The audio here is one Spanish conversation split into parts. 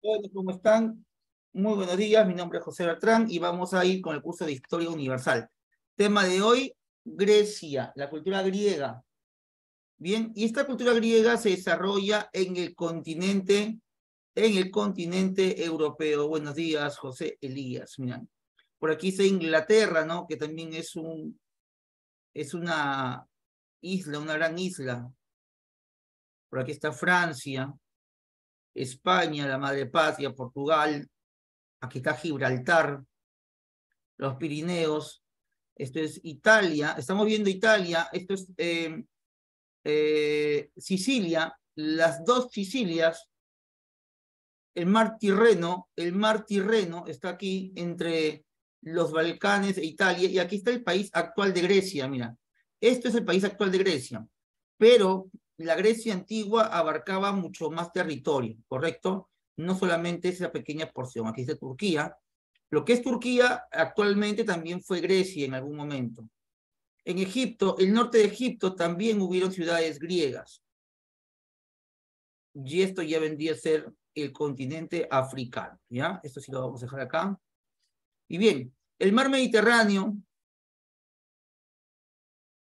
Hola, ¿cómo están? Muy buenos días, mi nombre es José Bertrán y vamos a ir con el curso de Historia Universal. Tema de hoy, Grecia, la cultura griega. Bien, y esta cultura griega se desarrolla en el continente europeo. Buenos días, José Elías. Miren, por aquí está Inglaterra, ¿no? Que también es una isla, una gran isla. Por aquí está Francia, España, la madre patria, Portugal. Aquí está Gibraltar, los Pirineos. Esto es Italia, estamos viendo Italia, esto es Sicilia, las dos Sicilias, el mar Tirreno está aquí entre los Balcanes e Italia, y aquí está el país actual de Grecia, mira, esto es el país actual de Grecia, pero la Grecia antigua abarcaba mucho más territorio, ¿correcto? No solamente esa pequeña porción, aquí está Turquía. Lo que es Turquía actualmente también fue Grecia en algún momento. En Egipto, el norte de Egipto también hubieron ciudades griegas. Y esto ya vendría a ser el continente africano, ¿ya? Esto sí lo vamos a dejar acá. Y bien, el mar Mediterráneo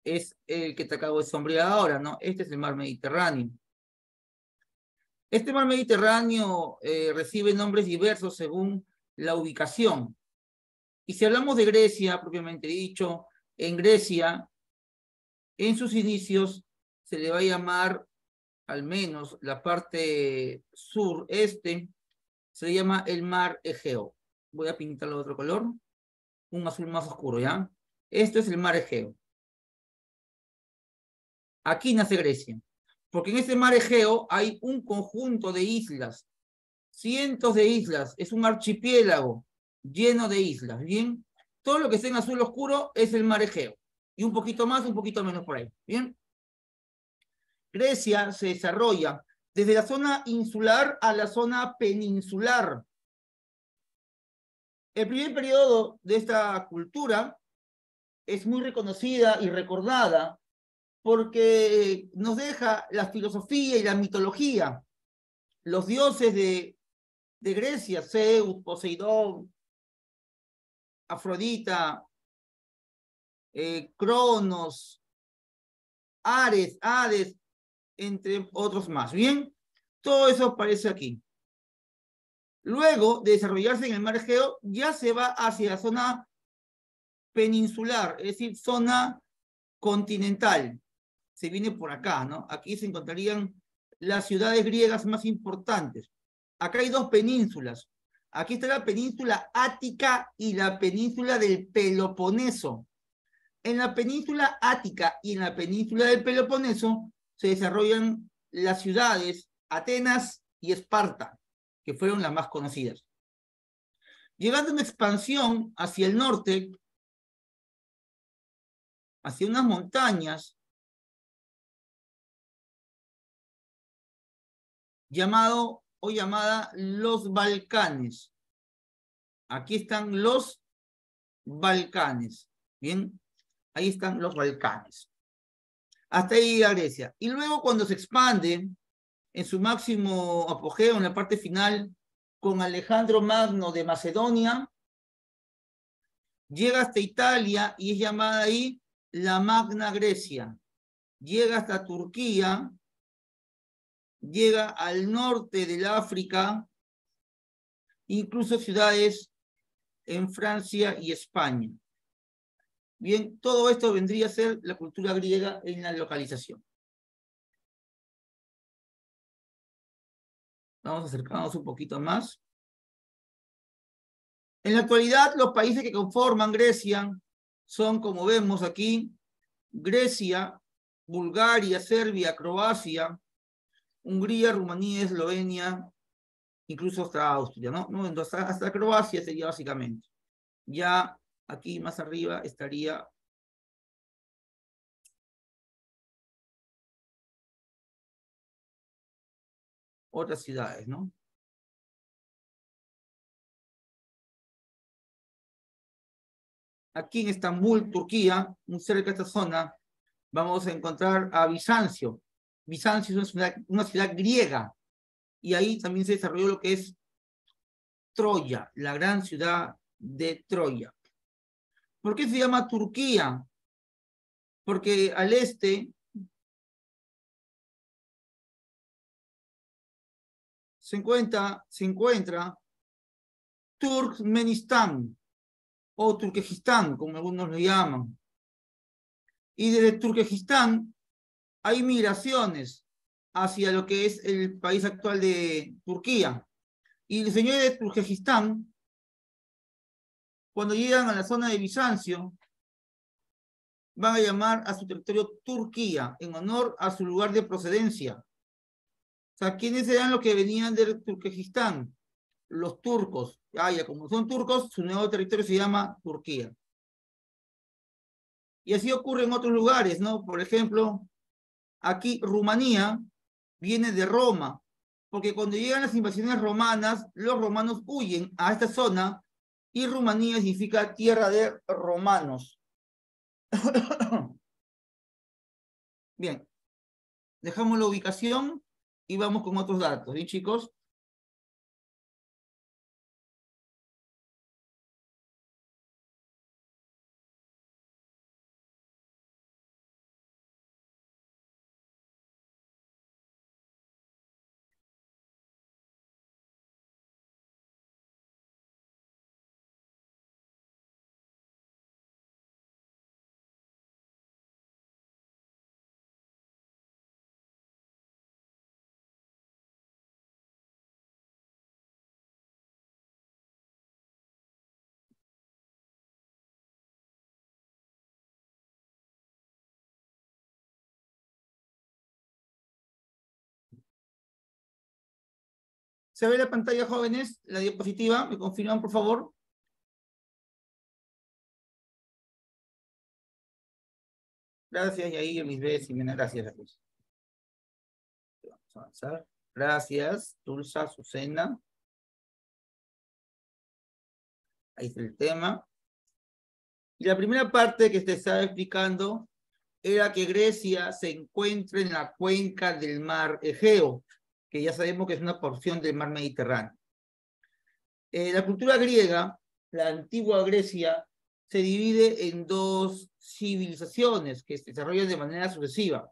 es el que te acabo de sombrear ahora, ¿no? Este es el mar Mediterráneo. Este mar Mediterráneo recibe nombres diversos según la ubicación. Y si hablamos de Grecia, propiamente dicho, en Grecia, en sus inicios, se le va a llamar, al menos la parte sureste, se le llama el mar Egeo. Voy a pintarlo de otro color, un azul más oscuro, ¿ya? Esto es el mar Egeo. Aquí nace Grecia, porque en este mar Egeo hay un conjunto de islas, cientos de islas, es un archipiélago lleno de islas, ¿bien? Todo lo que está en azul oscuro es el mar Egeo, y un poquito más, un poquito menos por ahí, ¿bien? Grecia se desarrolla desde la zona insular a la zona peninsular. El primer periodo de esta cultura es muy reconocida y recordada porque nos deja la filosofía y la mitología. Los dioses de Grecia, Zeus, Poseidón, Afrodita, Cronos, Ares, Hades, entre otros más. Bien, todo eso aparece aquí. Luego de desarrollarse en el mar Egeo, ya se va hacia la zona peninsular, es decir, zona continental. Se viene por acá, ¿no? Aquí se encontrarían las ciudades griegas más importantes. Acá hay dos penínsulas. Aquí está la península Ática y la península del Peloponeso. En la península Ática y en la península del Peloponeso se desarrollan las ciudades Atenas y Esparta, que fueron las más conocidas. Llegando a una expansión hacia el norte, hacia unas montañas, llamado o llamada los Balcanes. Aquí están los Balcanes. Bien, ahí están los Balcanes. Hasta ahí llega Grecia. Y luego cuando se expande en su máximo apogeo, en la parte final, con Alejandro Magno de Macedonia, llega hasta Italia y es llamada ahí la Magna Grecia. Llega hasta Turquía, llega al norte del África, incluso ciudades en Francia y España. Bien, todo esto vendría a ser la cultura griega en la localización. Vamos a acercarnos un poquito más. En la actualidad, los países que conforman Grecia son, como vemos aquí, Grecia, Bulgaria, Serbia, Croacia, Hungría, Rumanía, Eslovenia, incluso hasta Austria, ¿no? Hasta Croacia sería básicamente. Ya aquí más arriba estaría otras ciudades, ¿no? Aquí en Estambul, Turquía, muy cerca de esta zona, vamos a encontrar a Bizancio. Bizancio es una ciudad griega, y ahí también se desarrolló lo que es Troya, la gran ciudad de Troya. ¿Por qué se llama Turquía? Porque al este se encuentra Turkmenistán o Turquejistán, como algunos lo llaman. Y desde Turquejistán hay migraciones hacia lo que es el país actual de Turquía. Y los señores de Turquejistán, cuando llegan a la zona de Bizancio, van a llamar a su territorio Turquía, en honor a su lugar de procedencia. O sea, ¿quiénes eran los que venían de Turquejistán? Los turcos. Ya, como son turcos, su nuevo territorio se llama Turquía. Y así ocurre en otros lugares, ¿no? Por ejemplo, aquí Rumanía viene de Roma, porque cuando llegan las invasiones romanas, los romanos huyen a esta zona y Rumanía significa tierra de romanos. Bien, dejamos la ubicación y vamos con otros datos, ¿bien, chicos? ¿Se ve la pantalla, jóvenes? La diapositiva, ¿me confirman, por favor? Gracias, Yair, Lisbeth, Ximena, gracias. Vamos a avanzar. Gracias, Tulsa, Susana. Ahí está el tema. Y la primera parte que te estaba explicando era que Grecia se encuentra en la cuenca del mar Egeo, que ya sabemos que es una porción del mar Mediterráneo. La cultura griega, la antigua Grecia, se divide en dos civilizaciones que se desarrollan de manera sucesiva.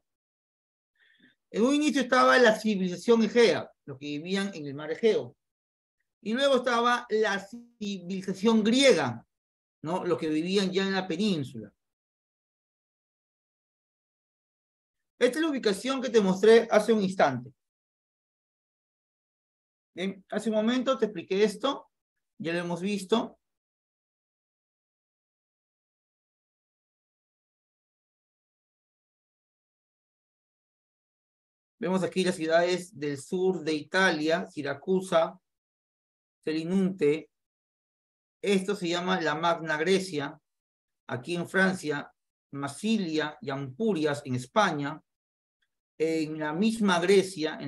En un inicio estaba la civilización egea, los que vivían en el mar Egeo. Y luego estaba la civilización griega, ¿no? Los que vivían ya en la península. Esta es la ubicación que te mostré hace un instante. Bien, hace un momento te expliqué esto, ya lo hemos visto. Vemos aquí las ciudades del sur de Italia, Siracusa, Selinunte. Esto se llama la Magna Grecia. Aquí en Francia, Masilia y Ampurias en España. En la misma Grecia,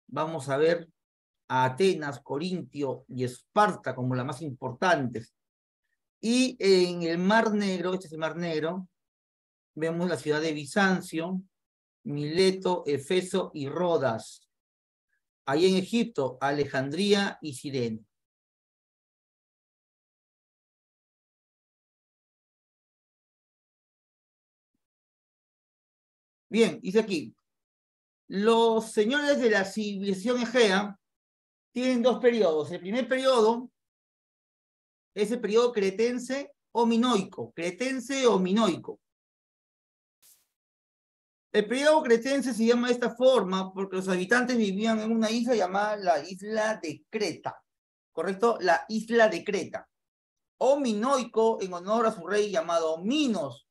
vamos a ver a Atenas, Corintio y Esparta como las más importantes. Y en el Mar Negro, este es el Mar Negro, vemos la ciudad de Bizancio, Mileto, Efeso y Rodas. Ahí en Egipto, Alejandría y Cirene. Bien, dice aquí, los señores de la civilización egea tienen dos periodos. El primer periodo es el periodo cretense o minoico. Cretense o minoico. El periodo cretense se llama de esta forma porque los habitantes vivían en una isla llamada la isla de Creta. ¿Correcto? La isla de Creta. O minoico en honor a su rey llamado Minos.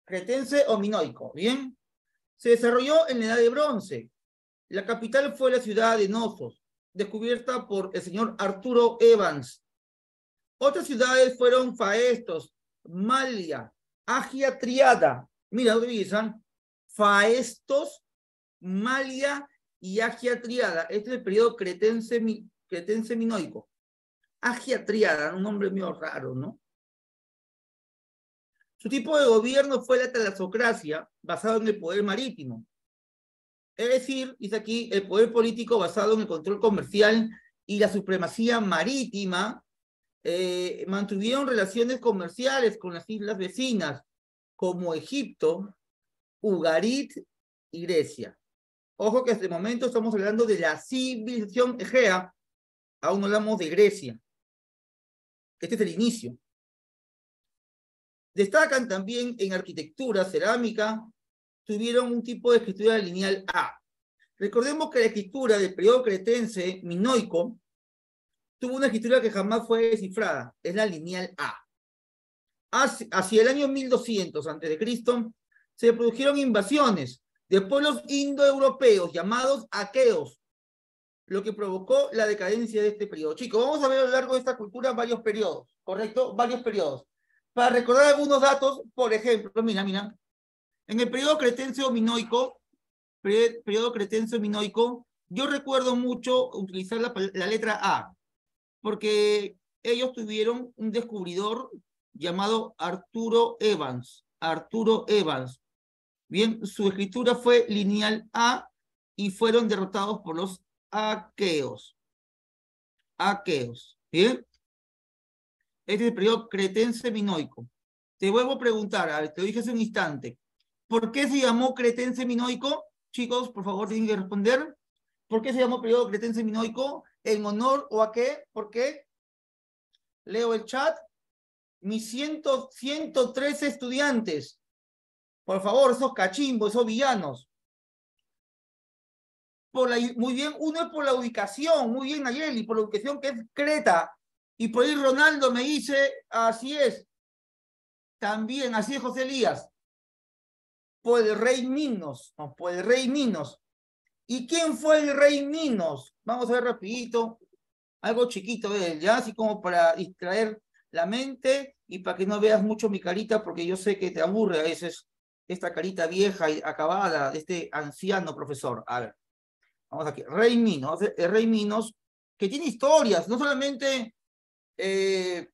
Cretense o minoico. ¿Bien? Se desarrolló en la Edad de Bronce. La capital fue la ciudad de Nosos, descubierta por el señor Arturo Evans. Otras ciudades fueron Faestos, Malia, Agia Triada. Mira, ¿dónde divisan? Faestos, Malia y Agia Triada. Este es el periodo cretense minoico. Agia Triada, un nombre medio raro, ¿no? Su tipo de gobierno fue la talasocracia, basado en el poder marítimo. Es decir, dice aquí, el poder político basado en el control comercial y la supremacía marítima, mantuvieron relaciones comerciales con las islas vecinas, como Egipto, Ugarit y Grecia. Ojo que hasta el momento estamos hablando de la civilización egea, aún no hablamos de Grecia. Este es el inicio. Destacan también en arquitectura, cerámica, tuvieron un tipo de escritura lineal A. Recordemos que la escritura del periodo cretense minoico tuvo una escritura que jamás fue descifrada, es la lineal A. Hacia el año 1200 a.C., se produjeron invasiones de pueblos indoeuropeos llamados aqueos, lo que provocó la decadencia de este periodo. Chicos, vamos a ver a lo largo de esta cultura varios periodos, ¿correcto? Varios periodos. Para recordar algunos datos, por ejemplo, mira, en el periodo cretense-minoico, yo recuerdo mucho utilizar la letra A, porque ellos tuvieron un descubridor llamado Arturo Evans. Bien, su escritura fue lineal A y fueron derrotados por los aqueos. ¿Bien? Este es el periodo cretense-minoico. Te vuelvo a preguntar, a ver, te lo dije hace un instante. ¿Por qué se llamó cretense-minoico? Chicos, por favor, tienen que responder. ¿Por qué se llamó periodo cretense-minoico? ¿En honor o a qué? ¿Por qué? Leo el chat. Mis 113 estudiantes. Por favor, esos cachimbos, esos villanos. Muy bien, uno es por la ubicación, muy bien Nayeli, por la ubicación que es Creta. Y por ahí Ronaldo me dice, así es. También, así es José Elías. Por el rey Minos, no, por el rey Minos. ¿Y quién fue el rey Minos? Vamos a ver rapidito, algo chiquito de él, ¿ya? Así como para distraer la mente y para que no veas mucho mi carita, porque yo sé que te aburre a veces esta carita vieja y acabada de este anciano profesor. A ver, vamos aquí. Rey Minos, el rey Minos, que tiene historias, no solamente de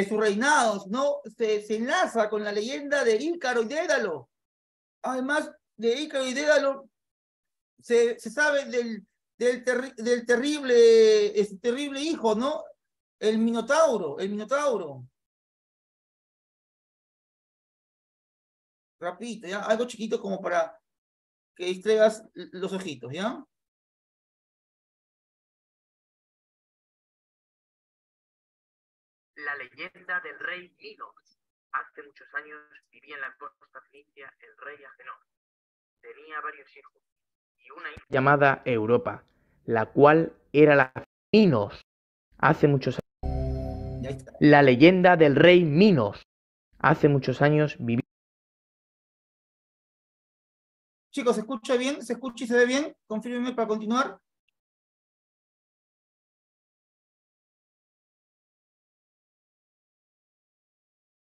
su reinado, ¿no? Se enlaza con la leyenda de Ícaro y Dédalo. Además de Ícaro y Dédalo, se sabe del terrible hijo, ¿no? El Minotauro. Rapidito, ¿ya? Algo chiquito como para que distraigas los ojitos, ¿ya? La leyenda del rey Minos. Hace muchos años vivía en la costa fenicia el rey Agenor. Tenía varios hijos y una hija llamada Europa, la cual era la Minos. Hace muchos años. La leyenda del rey Minos. Hace muchos años vivía. Chicos, ¿se escucha bien? ¿Se escucha y se ve bien? Confírmenme para continuar.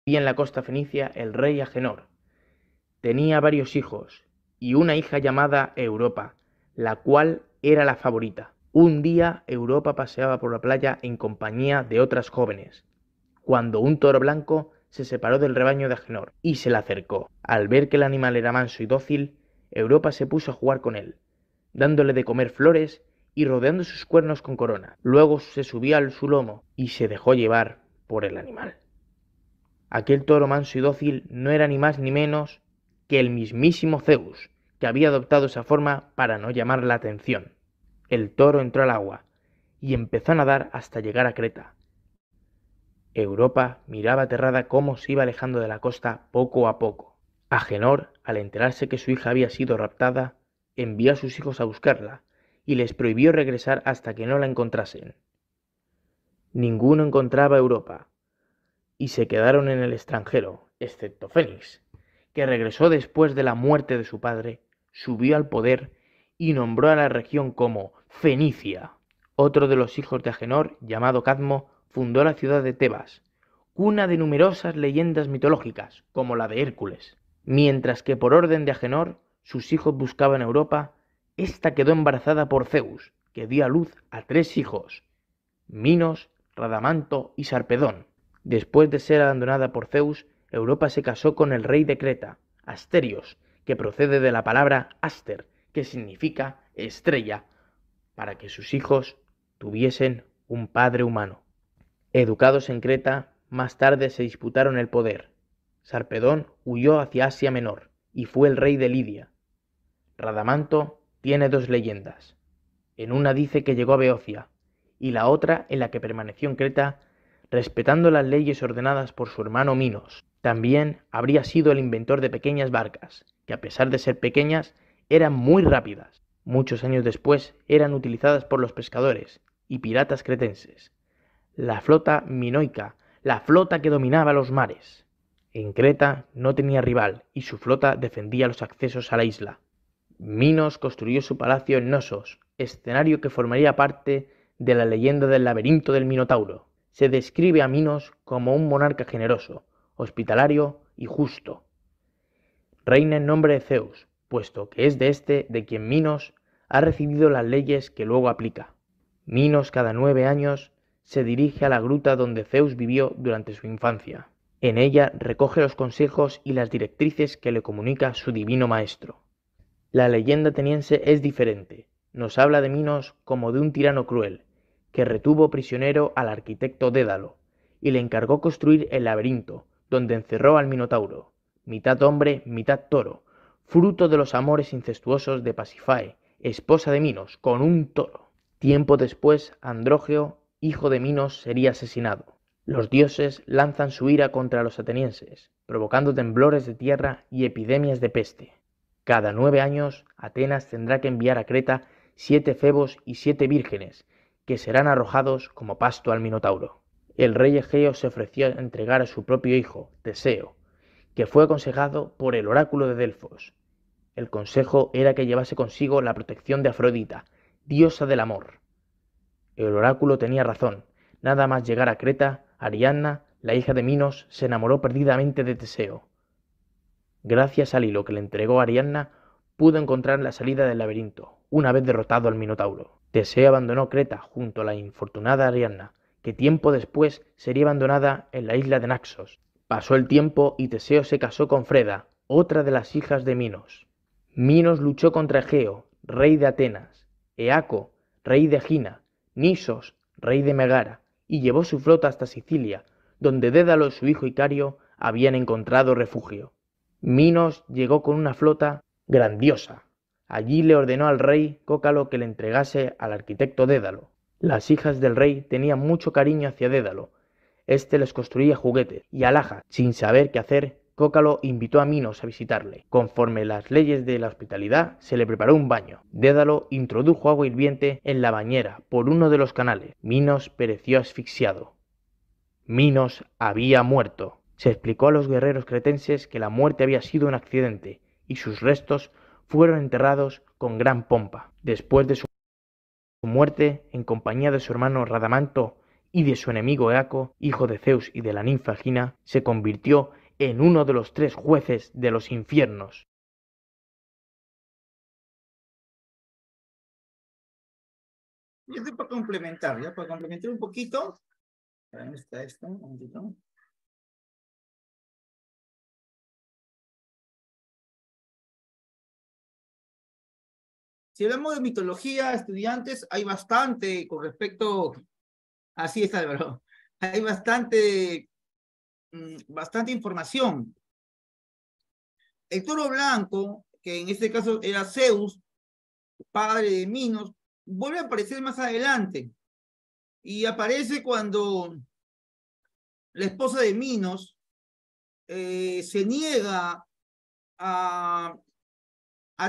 En la costa fenicia el rey Agenor. Tenía varios hijos y una hija llamada Europa, la cual era la favorita. Un día Europa paseaba por la playa en compañía de otras jóvenes, cuando un toro blanco se separó del rebaño de Agenor y se le acercó. Al ver que el animal era manso y dócil, Europa se puso a jugar con él, dándole de comer flores y rodeando sus cuernos con corona. Luego se subió a su lomo y se dejó llevar por el animal. Aquel toro manso y dócil no era ni más ni menos que el mismísimo Zeus, que había adoptado esa forma para no llamar la atención. El toro entró al agua y empezó a nadar hasta llegar a Creta. Europa miraba aterrada cómo se iba alejando de la costa poco a poco. Agenor, al enterarse que su hija había sido raptada, envió a sus hijos a buscarla y les prohibió regresar hasta que no la encontrasen. Ninguno encontraba a Europa y se quedaron en el extranjero, excepto Fénix, que regresó después de la muerte de su padre, subió al poder y nombró a la región como Fenicia. Otro de los hijos de Agenor, llamado Cadmo, fundó la ciudad de Tebas, cuna de numerosas leyendas mitológicas, como la de Hércules. Mientras que por orden de Agenor, sus hijos buscaban Europa, ésta quedó embarazada por Zeus, que dio a luz a 3 hijos, Minos, Radamanto y Sarpedón. Después de ser abandonada por Zeus, Europa se casó con el rey de Creta, Asterios, que procede de la palabra aster, que significa estrella, para que sus hijos tuviesen un padre humano. Educados en Creta, más tarde se disputaron el poder. Sarpedón huyó hacia Asia Menor y fue el rey de Lidia. Radamanto tiene dos leyendas. En una dice que llegó a Beocia, y la otra en la que permaneció en Creta, respetando las leyes ordenadas por su hermano Minos. También habría sido el inventor de pequeñas barcas, que a pesar de ser pequeñas, eran muy rápidas. Muchos años después eran utilizadas por los pescadores y piratas cretenses. La flota minoica, la flota que dominaba los mares. En Creta no tenía rival y su flota defendía los accesos a la isla. Minos construyó su palacio en Knossos, escenario que formaría parte de la leyenda del laberinto del Minotauro. Se describe a Minos como un monarca generoso, hospitalario y justo. Reina en nombre de Zeus, puesto que es de este de quien Minos ha recibido las leyes que luego aplica. Minos cada 9 años se dirige a la gruta donde Zeus vivió durante su infancia. En ella recoge los consejos y las directrices que le comunica su divino maestro. La leyenda ateniense es diferente. Nos habla de Minos como de un tirano cruel, que retuvo prisionero al arquitecto Dédalo, y le encargó construir el laberinto, donde encerró al Minotauro, mitad hombre, mitad toro, fruto de los amores incestuosos de Pasífae, esposa de Minos, con un toro. Tiempo después, Andrógeo, hijo de Minos, sería asesinado. Los dioses lanzan su ira contra los atenienses, provocando temblores de tierra y epidemias de peste. Cada 9 años, Atenas tendrá que enviar a Creta 7 febos y 7 vírgenes, que serán arrojados como pasto al Minotauro. El rey Egeo se ofreció a entregar a su propio hijo, Teseo, que fue aconsejado por el oráculo de Delfos. El consejo era que llevase consigo la protección de Afrodita, diosa del amor. El oráculo tenía razón. Nada más llegar a Creta, Ariadna, la hija de Minos, se enamoró perdidamente de Teseo. Gracias al hilo que le entregó Ariadna, pudo encontrar la salida del laberinto, una vez derrotado al Minotauro. Teseo abandonó Creta junto a la infortunada Ariadna, que tiempo después sería abandonada en la isla de Naxos. Pasó el tiempo y Teseo se casó con Freda, otra de las hijas de Minos. Minos luchó contra Egeo, rey de Atenas, Eaco, rey de Egina, Nisos, rey de Megara, y llevó su flota hasta Sicilia, donde Dédalo y su hijo Icario habían encontrado refugio. Minos llegó con una flota grandiosa. Allí le ordenó al rey Cócalo que le entregase al arquitecto Dédalo. Las hijas del rey tenían mucho cariño hacia Dédalo. Este les construía juguetes y alhajas. Sin saber qué hacer, Cócalo invitó a Minos a visitarle. Conforme las leyes de la hospitalidad, se le preparó un baño. Dédalo introdujo agua hirviente en la bañera por uno de los canales. Minos pereció asfixiado. Minos había muerto. Se explicó a los guerreros cretenses que la muerte había sido un accidente, y sus restos fueron enterrados con gran pompa. Después de su muerte, en compañía de su hermano Radamanto y de su enemigo Eaco, hijo de Zeus y de la ninfa Gina, se convirtió en uno de los 3 jueces de los infiernos. Y esto para complementar, ¿ya? Para complementar un poquito. ¿Dónde está esto? Un momentito. Si hablamos de mitología, estudiantes, hay bastante con respecto. Así es, Álvaro. Hay bastante información. El toro blanco, que en este caso era Zeus, padre de Minos, vuelve a aparecer más adelante. Y aparece cuando la esposa de Minos se niega a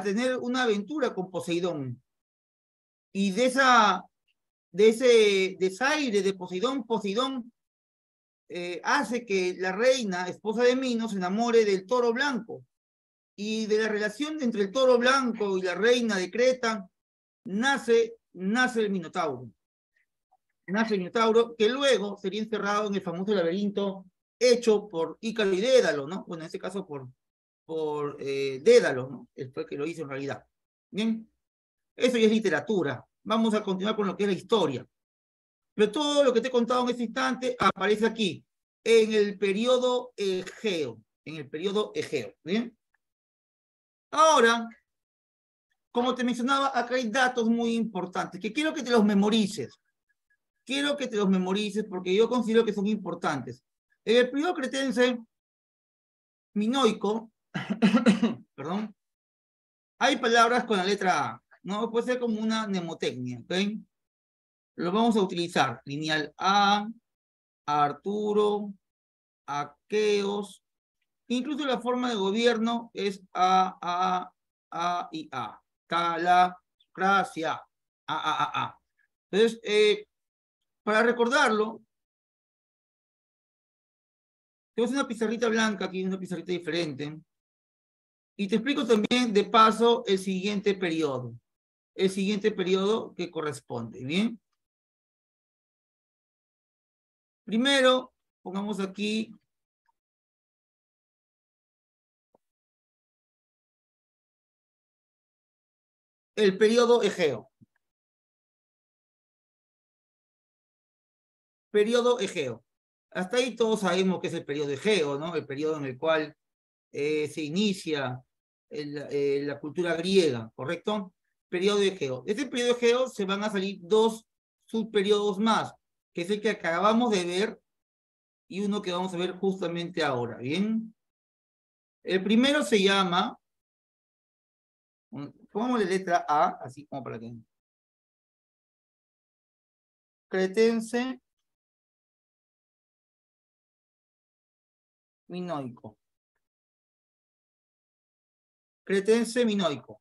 tener una aventura con Poseidón. Y de ese desaire de Poseidón, hace que la reina, esposa de Minos, se enamore del toro blanco. Y de la relación entre el toro blanco y la reina de Creta, nace el Minotauro. Nace el Minotauro, que luego sería encerrado en el famoso laberinto hecho por Ícaro y Dédalo, ¿no? Bueno, en este caso por Dédalo, ¿no? Él fue el que lo hizo en realidad. Bien, eso ya es literatura. Vamos a continuar con lo que es la historia. Pero todo lo que te he contado en este instante aparece aquí, en el periodo Egeo. En el periodo Egeo. ¿Bien? Ahora, Como te mencionaba, acá hay datos muy importantes que quiero que te los memorices. Quiero que te los memorices porque yo considero que son importantes. En el periodo cretense minoico, perdón, hay palabras con la letra A, ¿no? Puede ser como una mnemotecnia, ¿ok? Lo vamos a utilizar. Lineal A, Arturo, Aqueos. Incluso la forma de gobierno es A y A. Calacracia. A. Entonces, para recordarlo, tenemos una pizarrita blanca aquí, una pizarrita diferente. Y te explico también, de paso, el siguiente periodo. El siguiente periodo que corresponde, ¿bien? Primero, pongamos aquí el periodo Egeo. Periodo Egeo. Hasta ahí todos sabemos que es el periodo Egeo, ¿no? El periodo en el cual se inicia la cultura griega, ¿correcto? Periodo Egeo. De este periodo Egeo se van a salir dos subperiodos más, que es el que acabamos de ver y uno que vamos a ver justamente ahora, ¿bien? El primero se llama, pongamos la letra A, así como para que... Cretense minoico. Cretense minoico.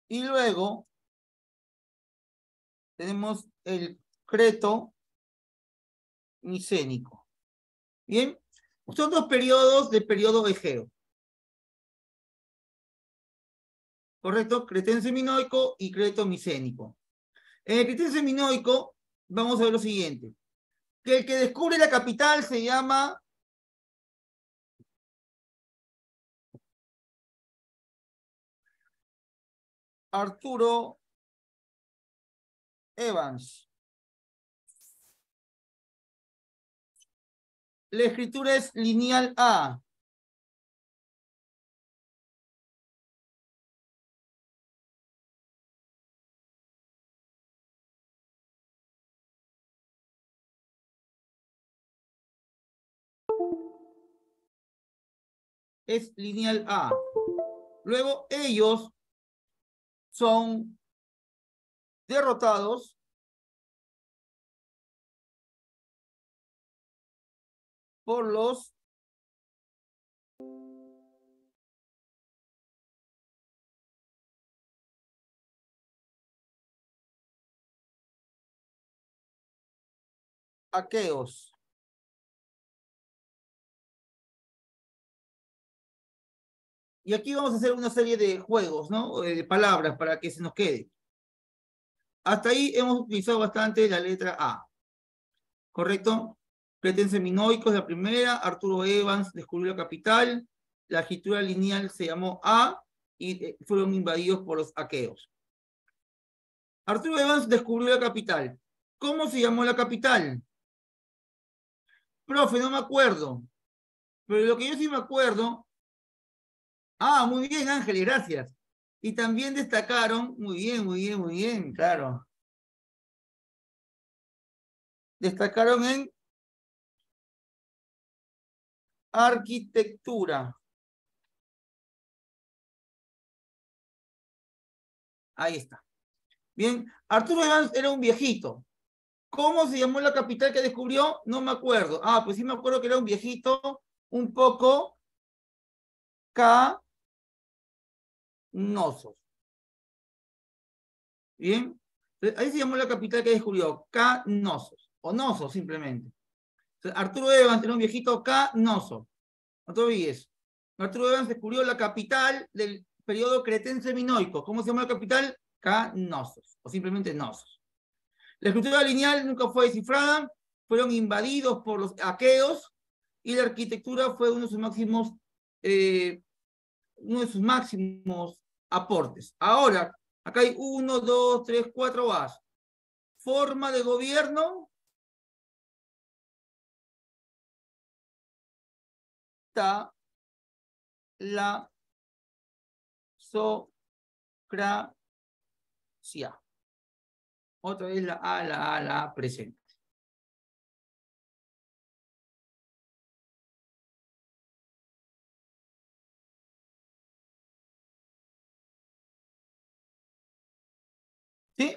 Y luego tenemos el creto micénico. Bien, son dos periodos del periodo Egeo. ¿Correcto? Cretense minoico y creto micénico. En el cretense minoico vamos a ver lo siguiente. Que el que descubre la capital se llama Arturo Evans. La escritura es lineal A. Es lineal A. Luego ellos son derrotados por los aqueos. Y aquí vamos a hacer una serie de juegos, ¿no? De palabras para que se nos quede. Hasta ahí hemos utilizado bastante la letra A. ¿Correcto? Cretense minoico es la primera. Arturo Evans descubrió la capital. La escritura lineal se llamó A y fueron invadidos por los aqueos. Arturo Evans descubrió la capital. ¿Cómo se llamó la capital? Profe, no me acuerdo. Pero lo que yo sí me acuerdo. Ah, muy bien, Ángel, gracias. Y también destacaron, muy bien, claro. Destacaron en arquitectura. Ahí está. Bien, Arturo Evans era un viejito. ¿Cómo se llamó la capital que descubrió? No me acuerdo. Ah, pues sí me acuerdo que era un viejito un poco canosos. Bien. Ahí se llamó la capital que descubrió. Canosos. O Nosos, simplemente. Arturo Evans era un viejito canoso. No te olvides. Arturo Evans descubrió la capital del periodo cretense minoico. ¿Cómo se llama la capital? Canosos. O simplemente Nosos. La escritura lineal nunca fue descifrada. Fueron invadidos por los aqueos. Y la arquitectura fue uno de sus máximos aportes. Ahora, acá hay 1, 2, 3, 4 A's. Forma de gobierno. La Otra vez la A presente. ¿Sí?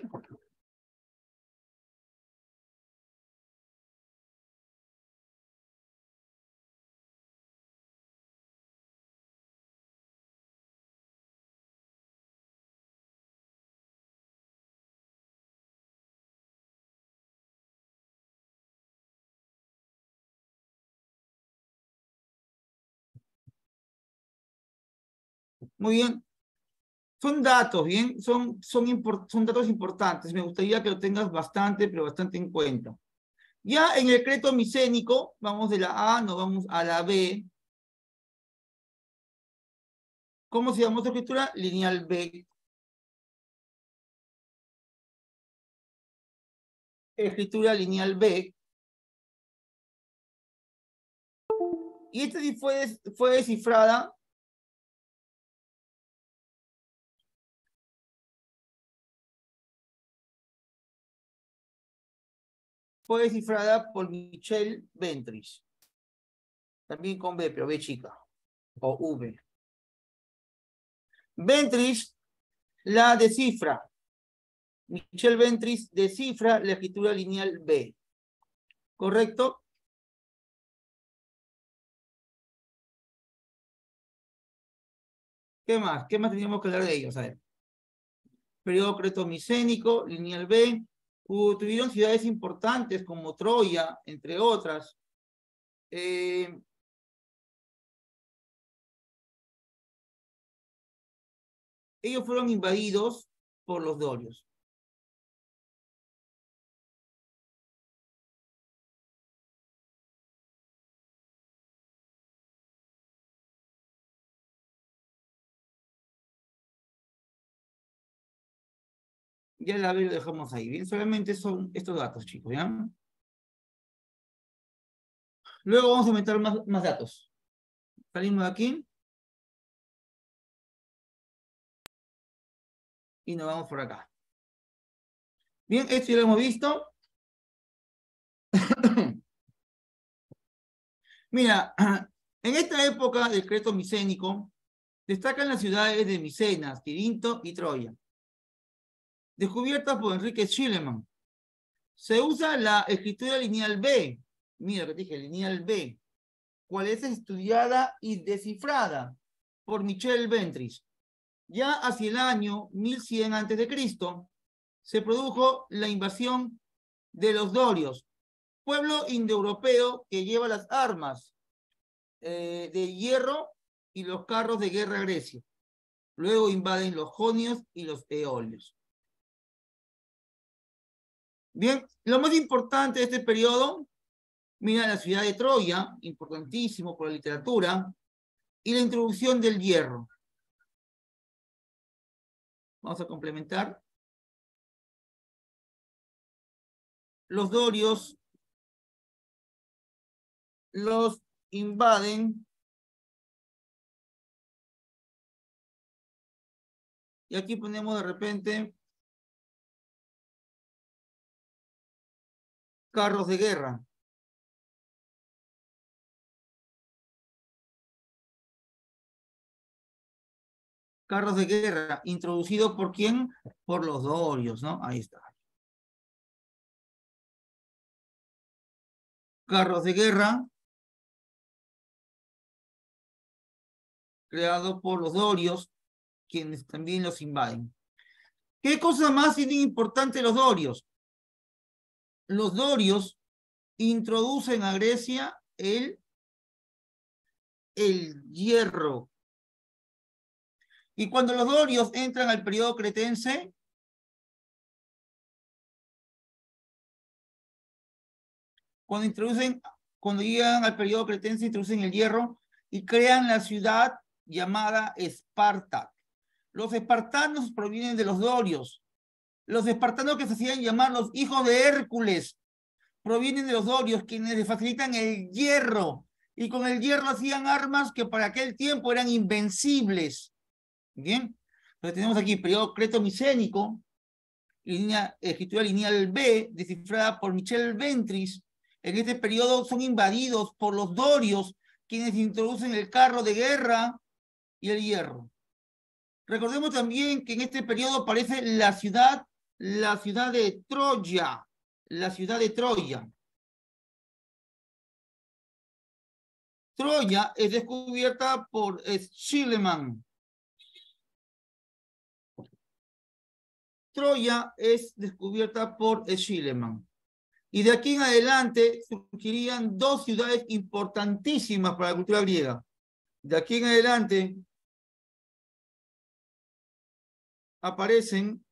Muy bien. Son datos, ¿bien? Son datos importantes. Me gustaría que lo tengas bastante, pero bastante en cuenta. Ya en el decreto micénico, vamos de la A, nos vamos a la B. ¿Cómo se llama esta escritura? Lineal B. Escritura lineal B. Y esta sí fue descifrada por Michel Ventris. También con B, pero B chica. O V. Ventris la descifra. Michel Ventris descifra la escritura lineal B. ¿Correcto? ¿Qué más? ¿Qué más teníamos que hablar de ellos? A ver. Periodo cretomicénico, lineal B. Tuvieron ciudades importantes como Troya, entre otras. Ellos fueron invadidos por los dorios. Ya la B lo dejamos ahí, ¿bien? Solamente son estos datos, chicos, ¿ya? Luego vamos a meter más datos. Salimos de aquí. Y nos vamos por acá. Bien, esto ya lo hemos visto. Mira, en esta época del decreto micénico, destacan las ciudades de Micenas, Tirinto y Troya, descubiertas por Enrique Schliemann. Se usa la escritura lineal B, mira que te dije, lineal B, cual es estudiada y descifrada por Michel Ventris. Ya hacia el año 1100 a.C., se produjo la invasión de los dorios, pueblo indoeuropeo que lleva las armas de hierro y los carros de guerra a Grecia. Luego invaden los jonios y los eolios. Bien, lo más importante de este periodo, mira la ciudad de Troya, importantísimo por la literatura, y la introducción del hierro. Vamos a complementar. Los dorios los invaden. Y aquí ponemos de repente carros de guerra. Carros de guerra, introducidos por quién? Por los dorios, ¿no? Ahí está. Carros de guerra, creados por los dorios, quienes también los invaden. ¿Qué cosa más tienen importante los dorios? Los dorios introducen a Grecia el hierro. Y cuando los dorios entran al periodo cretense, cuando llegan al periodo cretense, introducen el hierro y crean la ciudad llamada Esparta. Los espartanos provienen de los dorios. Los espartanos que se hacían llamar los hijos de Hércules provienen de los dorios, quienes les facilitan el hierro. Y con el hierro hacían armas que para aquel tiempo eran invencibles. Bien. Entonces tenemos aquí periodo cretomicénico, escritura lineal B, descifrada por Michel Ventris. En este periodo son invadidos por los dorios, quienes introducen el carro de guerra y el hierro. Recordemos también que en este periodo aparece la ciudad de Troya, la ciudad de Troya. Troya es descubierta por Schliemann. Troya es descubierta por Schliemann. Y de aquí en adelante surgirían dos ciudades importantísimas para la cultura griega. De aquí en adelante aparecen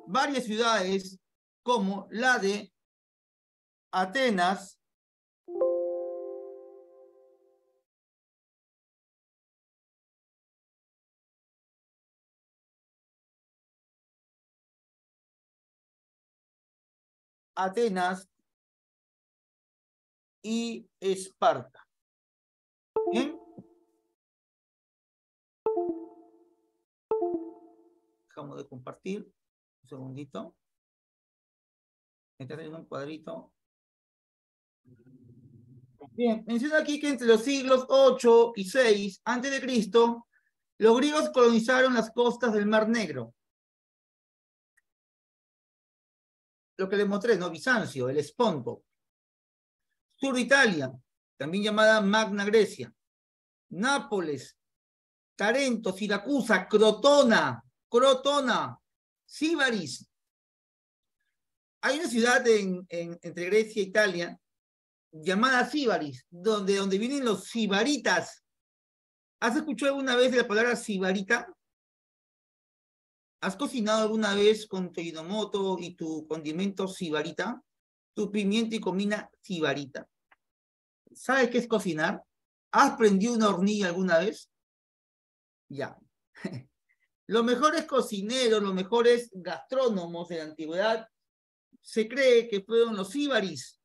varias ciudades como la de Atenas, y Esparta. ¿Bien? Dejamos de compartir. Un segundito. Está en un cuadrito. Bien, menciona aquí que entre los siglos 8 y 6 a.C., los griegos colonizaron las costas del Mar Negro. Lo que les mostré, ¿no? Bizancio, el Esponto. Sur de Italia, también llamada Magna Grecia. Nápoles, Tarento, Siracusa, Crotona, Síbaris. Hay una ciudad entre Grecia e Italia llamada Síbaris, donde vienen los sibaritas. ¿Has escuchado alguna vez la palabra sibarita? ¿Has cocinado alguna vez con tu hinomoto y tu condimento sibarita? Tu pimiento y comina sibarita. ¿Sabes qué es cocinar? ¿Has prendido una hornilla alguna vez? Ya. Los mejores cocineros, los mejores gastrónomos de la antigüedad, se cree que fueron los síbaris.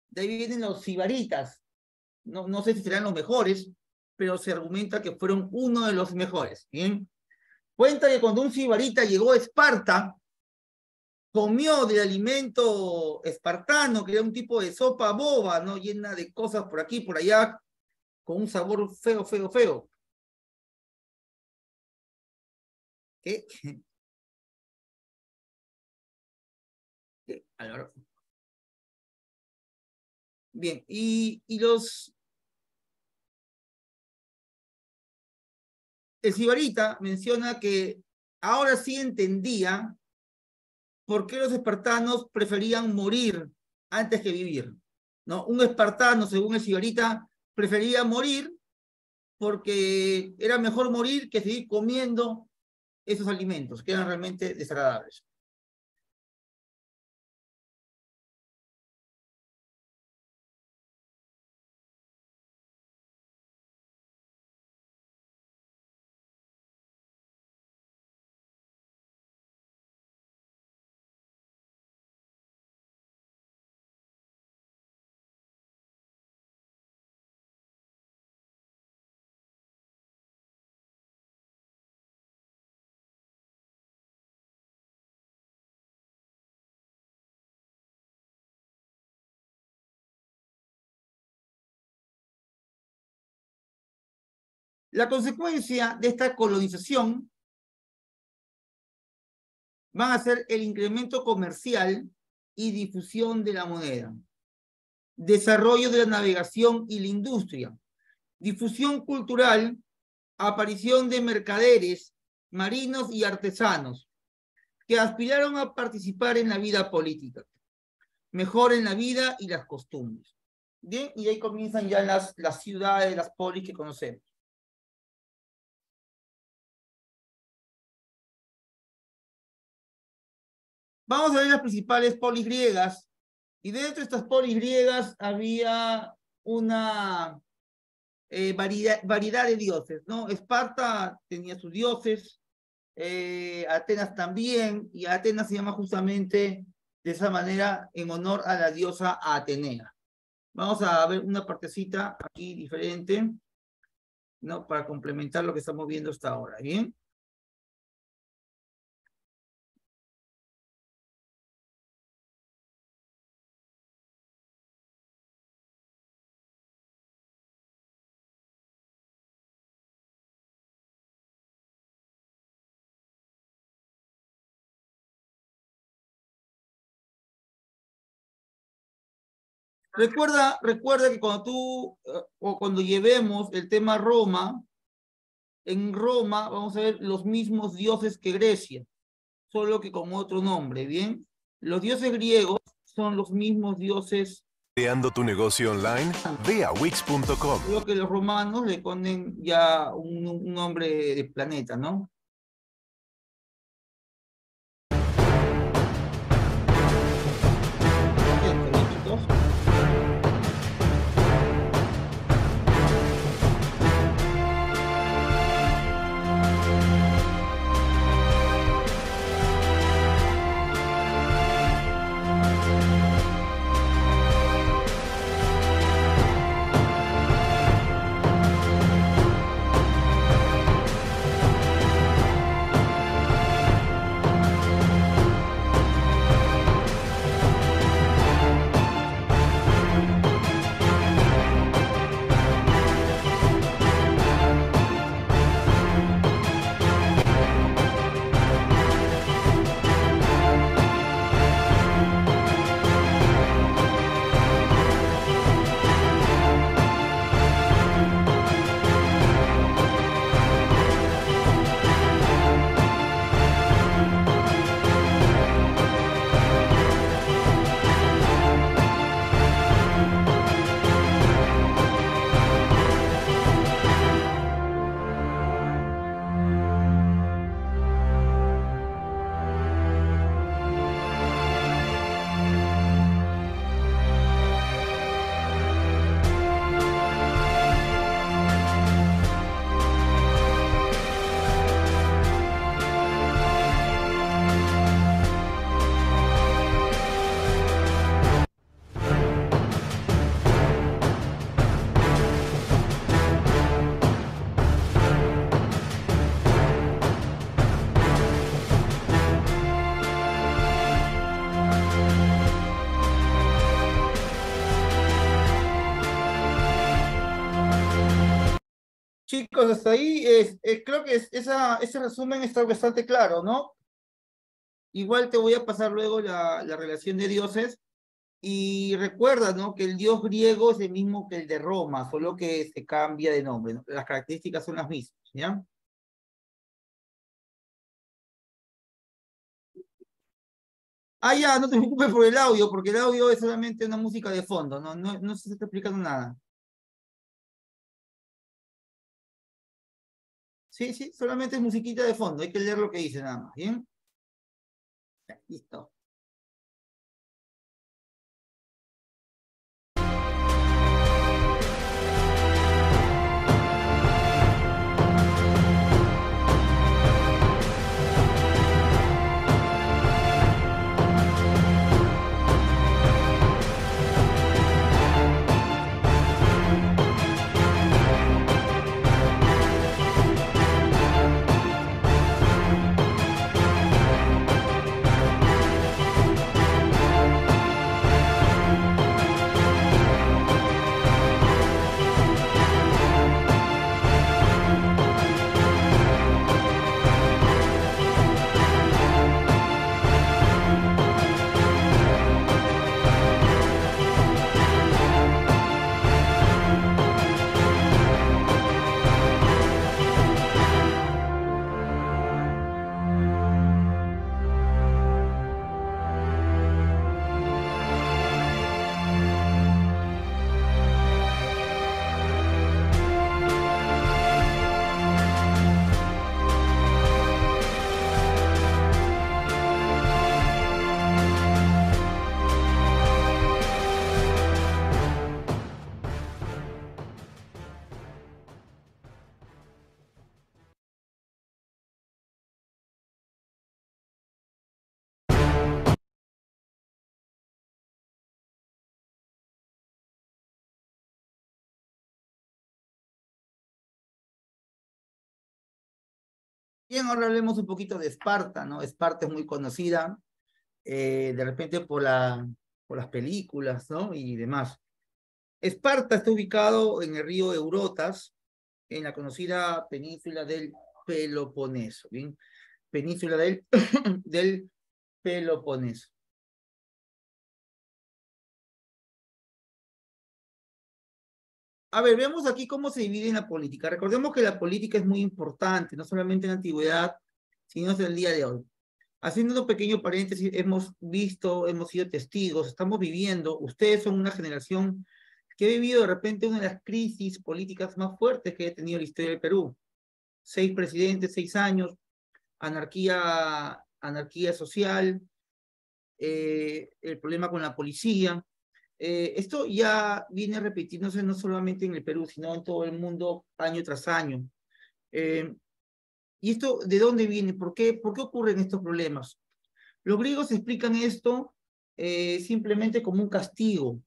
De ahí vienen los sibaritas. No sé si serán los mejores, pero se argumenta que fueron uno de los mejores. ¿Bien? Cuenta que cuando un sibarita llegó a Esparta, comió del alimento espartano, que era un tipo de sopa boba, ¿no? Llena de cosas por aquí, por allá, con un sabor feo. ¿Qué? ¿Qué? Bien, el sibarita menciona que ahora sí entendía por qué los espartanos preferían morir antes que vivir, ¿no? Un espartano, según el sibarita, prefería morir porque era mejor morir que seguir comiendo esos alimentos, que eran realmente desagradables. La consecuencia de esta colonización van a ser el incremento comercial y difusión de la moneda, desarrollo de la navegación y la industria, difusión cultural, aparición de mercaderes, marinos y artesanos, que aspiraron a participar en la vida política, mejor en la vida y las costumbres. Bien, y ahí comienzan ya las ciudades, las polis que conocemos. Vamos a ver las principales polis griegas, y dentro de estas polis griegas había una variedad de dioses, ¿no? Esparta tenía sus dioses, Atenas también, y Atenas se llama justamente de esa manera en honor a la diosa Atenea. Vamos a ver una partecita aquí diferente. ¿no? Para complementar lo que estamos viendo hasta ahora, ¿bien? Recuerda que cuando o cuando llevemos el tema a Roma, en Roma vamos a ver los mismos dioses que Grecia, solo que con otro nombre, ¿bien? Los dioses griegos son los mismos dioses. ¿Creando tu negocio online? Ve a Wix.com. Solo que los romanos le ponen ya un nombre de planeta, ¿no? Chicos, hasta ahí creo que ese resumen está bastante claro, ¿no? Igual te voy a pasar luego la relación de dioses y recuerda, ¿no? Que el dios griego es el mismo que el de Roma, solo que se cambia de nombre, ¿no? Las características son las mismas, ¿ya? Ah, ya, no te preocupes por el audio, porque el audio es solamente una música de fondo, no se está explicando nada. Sí, sí, solamente es musiquita de fondo, hay que leer lo que dice nada más, ¿bien? Ya, listo. Bien, ahora hablemos un poquito de Esparta, ¿no? Esparta es muy conocida, de repente por las películas, ¿no? Y demás. Esparta está ubicado en el río Eurotas, en la conocida península del Peloponeso, ¿bien? Península del, del Peloponeso. A ver, veamos aquí cómo se divide en la política. Recordemos que la política es muy importante, no solamente en la antigüedad, sino en el día de hoy. Haciendo un pequeño paréntesis, hemos visto, hemos sido testigos, estamos viviendo, ustedes son una generación que ha vivido de repente una de las crisis políticas más fuertes que ha tenido la historia del Perú. 6 presidentes, 6 años, anarquía social, el problema con la policía. Esto ya viene repitiéndose no solamente en el Perú, sino en todo el mundo año tras año. ¿Y esto de dónde viene? ¿Por qué ocurren estos problemas? Los griegos explican esto simplemente como un castigo.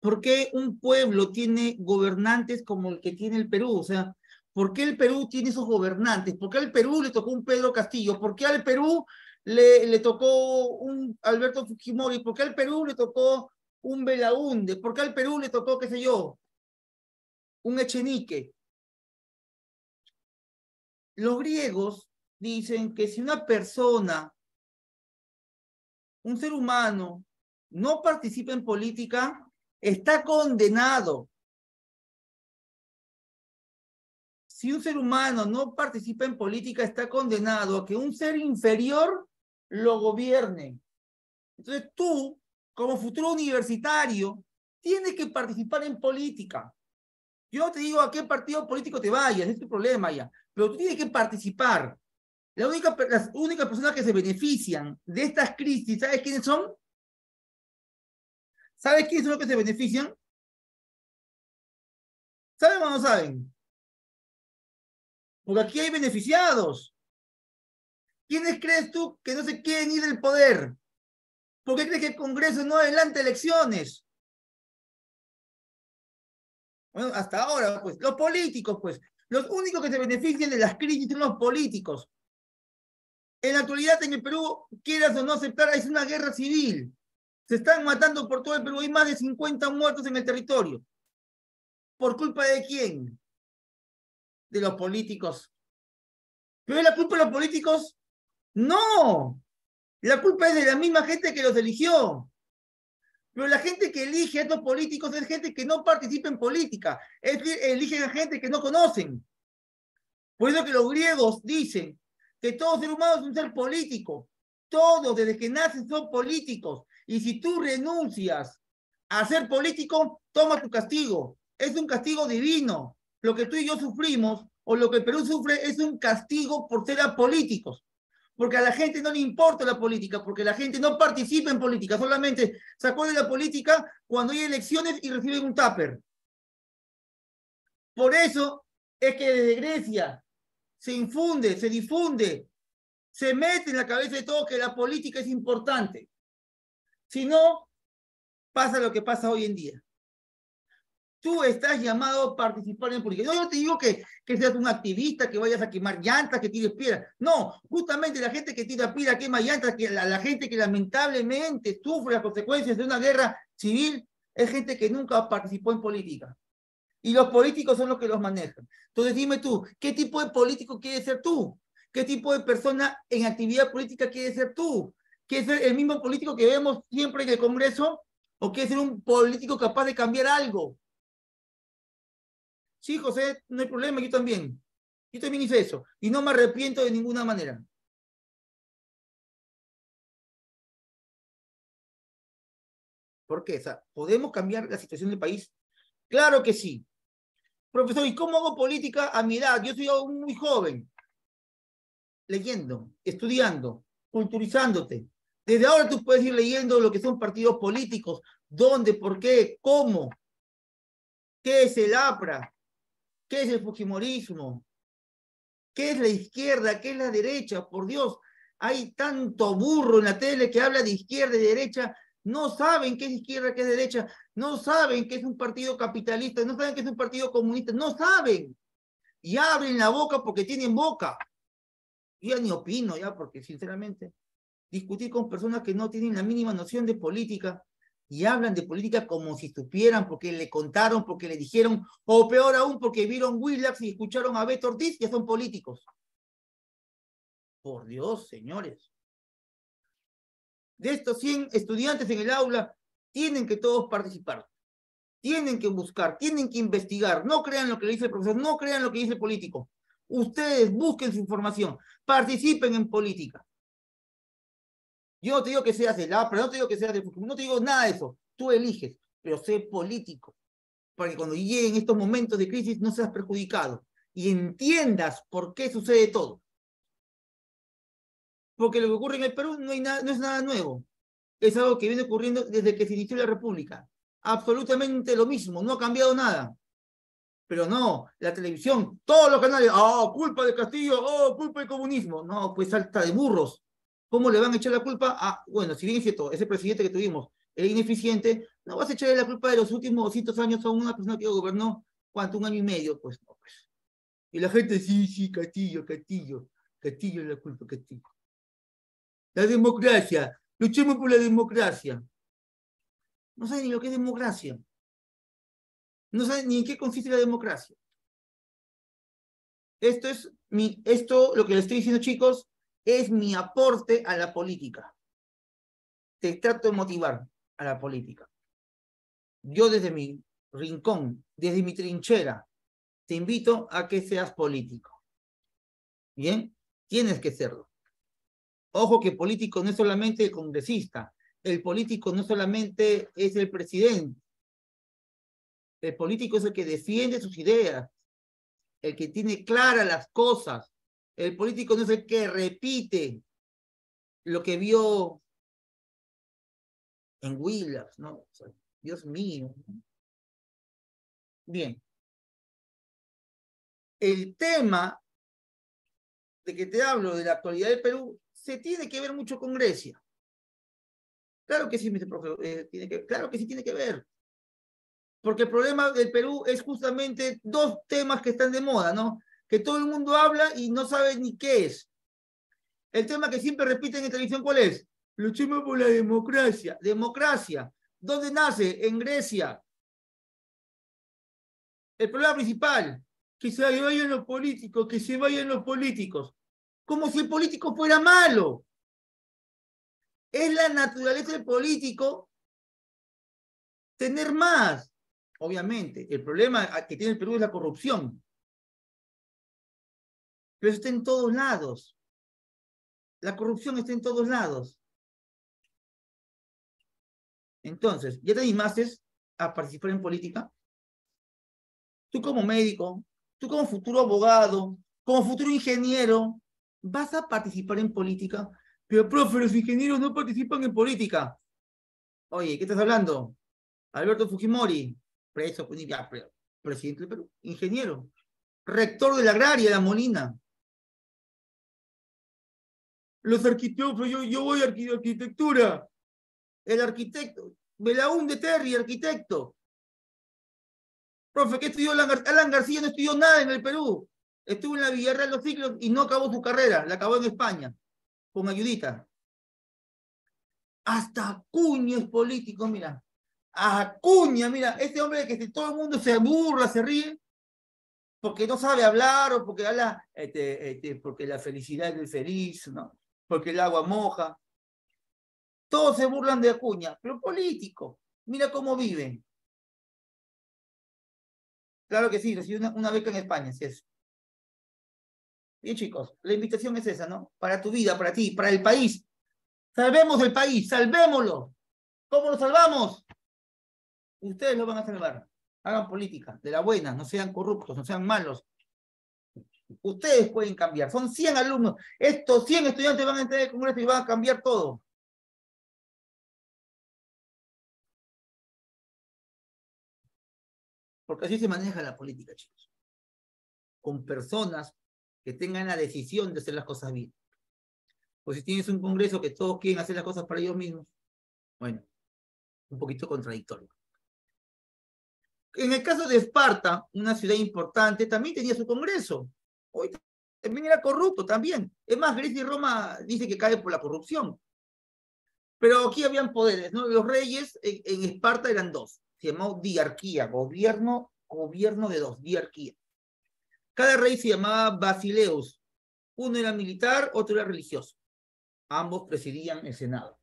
¿Por qué un pueblo tiene gobernantes como el que tiene el Perú? O sea, ¿por qué el Perú tiene esos gobernantes? ¿Por qué al Perú le tocó un Pedro Castillo? ¿Por qué al Perú le tocó un Alberto Fujimori? ¿Por qué al Perú le tocó un Belaúnde? ¿Por qué al Perú le tocó, qué sé yo, un Echenique? Los griegos dicen que si una persona, un ser humano, no participa en política, está condenado. Si un ser humano no participa en política, está condenado a que un ser inferior lo gobierne. Entonces tú, como futuro universitario, tienes que participar en política. Yo no te digo a qué partido político te vayas, es tu problema ya, pero tú tienes que las únicas personas que se benefician de estas crisis, ¿sabes quiénes son? ¿Sabes quiénes son los que se benefician? ¿Saben o no saben? Porque aquí hay beneficiados. ¿Quiénes crees tú que no se quieren ir del poder? ¿Por qué crees que el Congreso no adelanta elecciones? Bueno, hasta ahora, pues, los políticos, pues, los únicos que se benefician de las crisis son los políticos. En la actualidad en el Perú, quieras o no aceptar, es una guerra civil. Se están matando por todo el Perú, hay más de 50 muertos en el territorio. ¿Por culpa de quién? De los políticos. ¿Pero es la culpa de los políticos? No. La culpa es de la misma gente que los eligió. Pero la gente que elige a estos políticos es gente que no participa en política. Es decir, eligen a gente que no conocen. Por eso que los griegos dicen que todo ser humano es un ser político. Todos, desde que nacen, son políticos. Y si tú renuncias a ser político, toma tu castigo. Es un castigo divino. Lo que tú y yo sufrimos, o lo que el Perú sufre, es un castigo por ser apolíticos. Porque a la gente no le importa la política, porque la gente no participa en política, solamente se acuerda de la política cuando hay elecciones y reciben un tupper. Por eso es que desde Grecia se infunde, se difunde, se mete en la cabeza de todos que la política es importante. Si no, pasa lo que pasa hoy en día. Tú estás llamado a participar en política. Yo no te digo que seas un activista, que vayas a quemar llantas, que tires piedras. No, justamente la gente que tira piedras, quema llantas, que la gente que lamentablemente sufre las consecuencias de una guerra civil, es gente que nunca participó en política. Y los políticos son los que los manejan. Entonces dime tú, ¿qué tipo de político quieres ser tú? ¿Qué tipo de persona en actividad política quieres ser tú? ¿Quieres ser el mismo político que vemos siempre en el Congreso? ¿O quieres ser un político capaz de cambiar algo? Sí, José, no hay problema, yo también. Yo también hice eso. Y no me arrepiento de ninguna manera. ¿Por qué? O sea, ¿podemos cambiar la situación del país? Claro que sí. Profesor, ¿y cómo hago política a mi edad? Yo soy aún muy joven. Leyendo, estudiando, culturizándote. Desde ahora tú puedes ir leyendo lo que son partidos políticos, dónde, por qué, cómo, qué es el APRA, qué es el fujimorismo, qué es la izquierda, qué es la derecha. Por Dios, hay tanto burro en la tele que habla de izquierda y derecha, no saben qué es izquierda, qué es derecha, no saben qué es un partido capitalista, no saben qué es un partido comunista, no saben. Y abren la boca porque tienen boca. Yo ya ni opino, ya, porque sinceramente, discutir con personas que no tienen la mínima noción de política y hablan de política como si supieran, porque le contaron, porque le dijeron, o peor aún, porque vieron Willax y escucharon a Beto Ortiz, ya son políticos. Por Dios, señores. De estos 100 estudiantes en el aula, tienen que todos participar. Tienen que buscar, tienen que investigar. No crean lo que le dice el profesor, no crean lo que dice el político. Ustedes busquen su información, participen en política. Yo no te digo que seas del APRA, no te digo que seas del Fujimori, no te digo nada de eso. Tú eliges, pero sé político. Para que cuando lleguen estos momentos de crisis no seas perjudicado y entiendas por qué sucede todo. Porque lo que ocurre en el Perú no es nada nuevo. Es algo que viene ocurriendo desde que se inició la República. Absolutamente lo mismo, no ha cambiado nada. Pero no, la televisión, todos los canales, oh, culpa de Castillo, oh, culpa del comunismo. No, pues salta de burros. ¿Cómo le van a echar la culpa a, bueno, si bien es cierto, ese presidente que tuvimos era ineficiente, no vas a echarle la culpa de los últimos 200 años a una persona que gobernó, ¿cuánto? 1 año y medio, pues no, pues. Y la gente, sí, Castillo es la culpa, Castillo. La democracia, luchemos por la democracia. No saben ni lo que es democracia. No saben ni en qué consiste la democracia. Esto, lo que les estoy diciendo, chicos, es mi aporte a la política. Te trato de motivar a la política. Yo desde mi rincón, desde mi trinchera, te invito a que seas político. ¿Bien? Tienes que serlo. Ojo que político no es solamente el congresista, el político no solamente es el presidente, el político es el que defiende sus ideas, el que tiene claras las cosas, el político no es el que repite lo que vio en Willax, ¿no? O sea, Dios mío. Bien. El tema de que te hablo de la actualidad del Perú se tiene que ver mucho con Grecia. Claro que sí, claro que sí tiene que ver. Porque el problema del Perú es justamente dos temas que están de moda, ¿no? Que todo el mundo habla y no sabe ni qué es. El tema que siempre repiten en televisión, ¿cuál es? Luchemos por la democracia. Democracia. ¿Dónde nace? En Grecia. El problema principal, que se vayan los políticos, que se vayan los políticos. Como si el político fuera malo. Es la naturaleza del político tener más. Obviamente, el problema que tiene el Perú es la corrupción. Pero eso está en todos lados. La corrupción está en todos lados. Entonces, ¿ya te animaste a participar en política? Tú como médico, tú como futuro abogado, como futuro ingeniero, ¿vas a participar en política? Pero, profe, los ingenieros no participan en política. Oye, ¿qué estás hablando? Alberto Fujimori, preso, presidente del Perú, ingeniero, rector de la agraria de La Molina. Los arquitectos, yo voy a arquitectura. El arquitecto, Belaún de Terry, arquitecto. Profe, ¿qué estudió Alan García? No estudió nada en el Perú. Estuvo en la Villarreal Los Siglos y no acabó su carrera, la acabó en España, con ayudita. Hasta Acuña es político, mira. Acuña, mira, este hombre que todo el mundo se burla, se ríe, porque no sabe hablar o porque habla, porque la felicidad es feliz, ¿no? Porque el agua moja. Todos se burlan de Acuña, pero político. Mira cómo viven. Claro que sí, recibió una beca en España, sí es. Bien, chicos, la invitación es esa, ¿no? Para tu vida, para ti, para el país. Salvemos el país, salvémoslo. ¿Cómo lo salvamos? Ustedes lo van a salvar. Hagan política, de la buena, no sean corruptos, no sean malos. Ustedes pueden cambiar. Son 100 alumnos. Estos 100 estudiantes van a entrar al Congreso y van a cambiar todo. Porque así se maneja la política, chicos. Con personas que tengan la decisión de hacer las cosas bien. Pues si tienes un Congreso que todos quieren hacer las cosas para ellos mismos, bueno, un poquito contradictorio. En el caso de Esparta, una ciudad importante, también tenía su Congreso. Hoy También era corrupto, también. Es más, Grecia y Roma dice que cae por la corrupción. Pero aquí habían poderes, ¿no? Los reyes en Esparta eran dos. Se llamó diarquía, gobierno de dos, diarquía. Cada rey se llamaba basileus. Uno era militar, otro era religioso. Ambos presidían el Senado.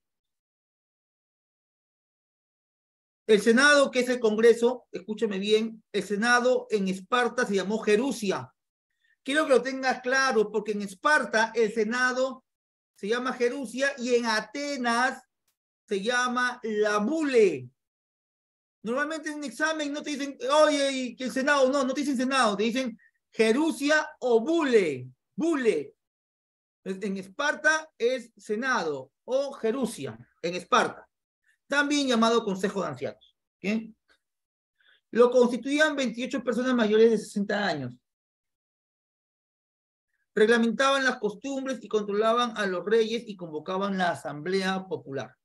El Senado, que es el Congreso, escúchame bien, el Senado en Esparta se llamó Jerusia. Quiero que lo tengas claro, porque en Esparta el Senado se llama Jerusia y en Atenas se llama la bule. Normalmente en un examen no te dicen, oye, y que el Senado, no te dicen Senado, te dicen Jerusia o bule. Bule. En Esparta es Senado o Jerusia, en Esparta. También llamado Consejo de Ancianos. ¿Bien? Lo constituían 28 personas mayores de 60 años. Reglamentaban las costumbres y controlaban a los reyes y convocaban la Asamblea Popular.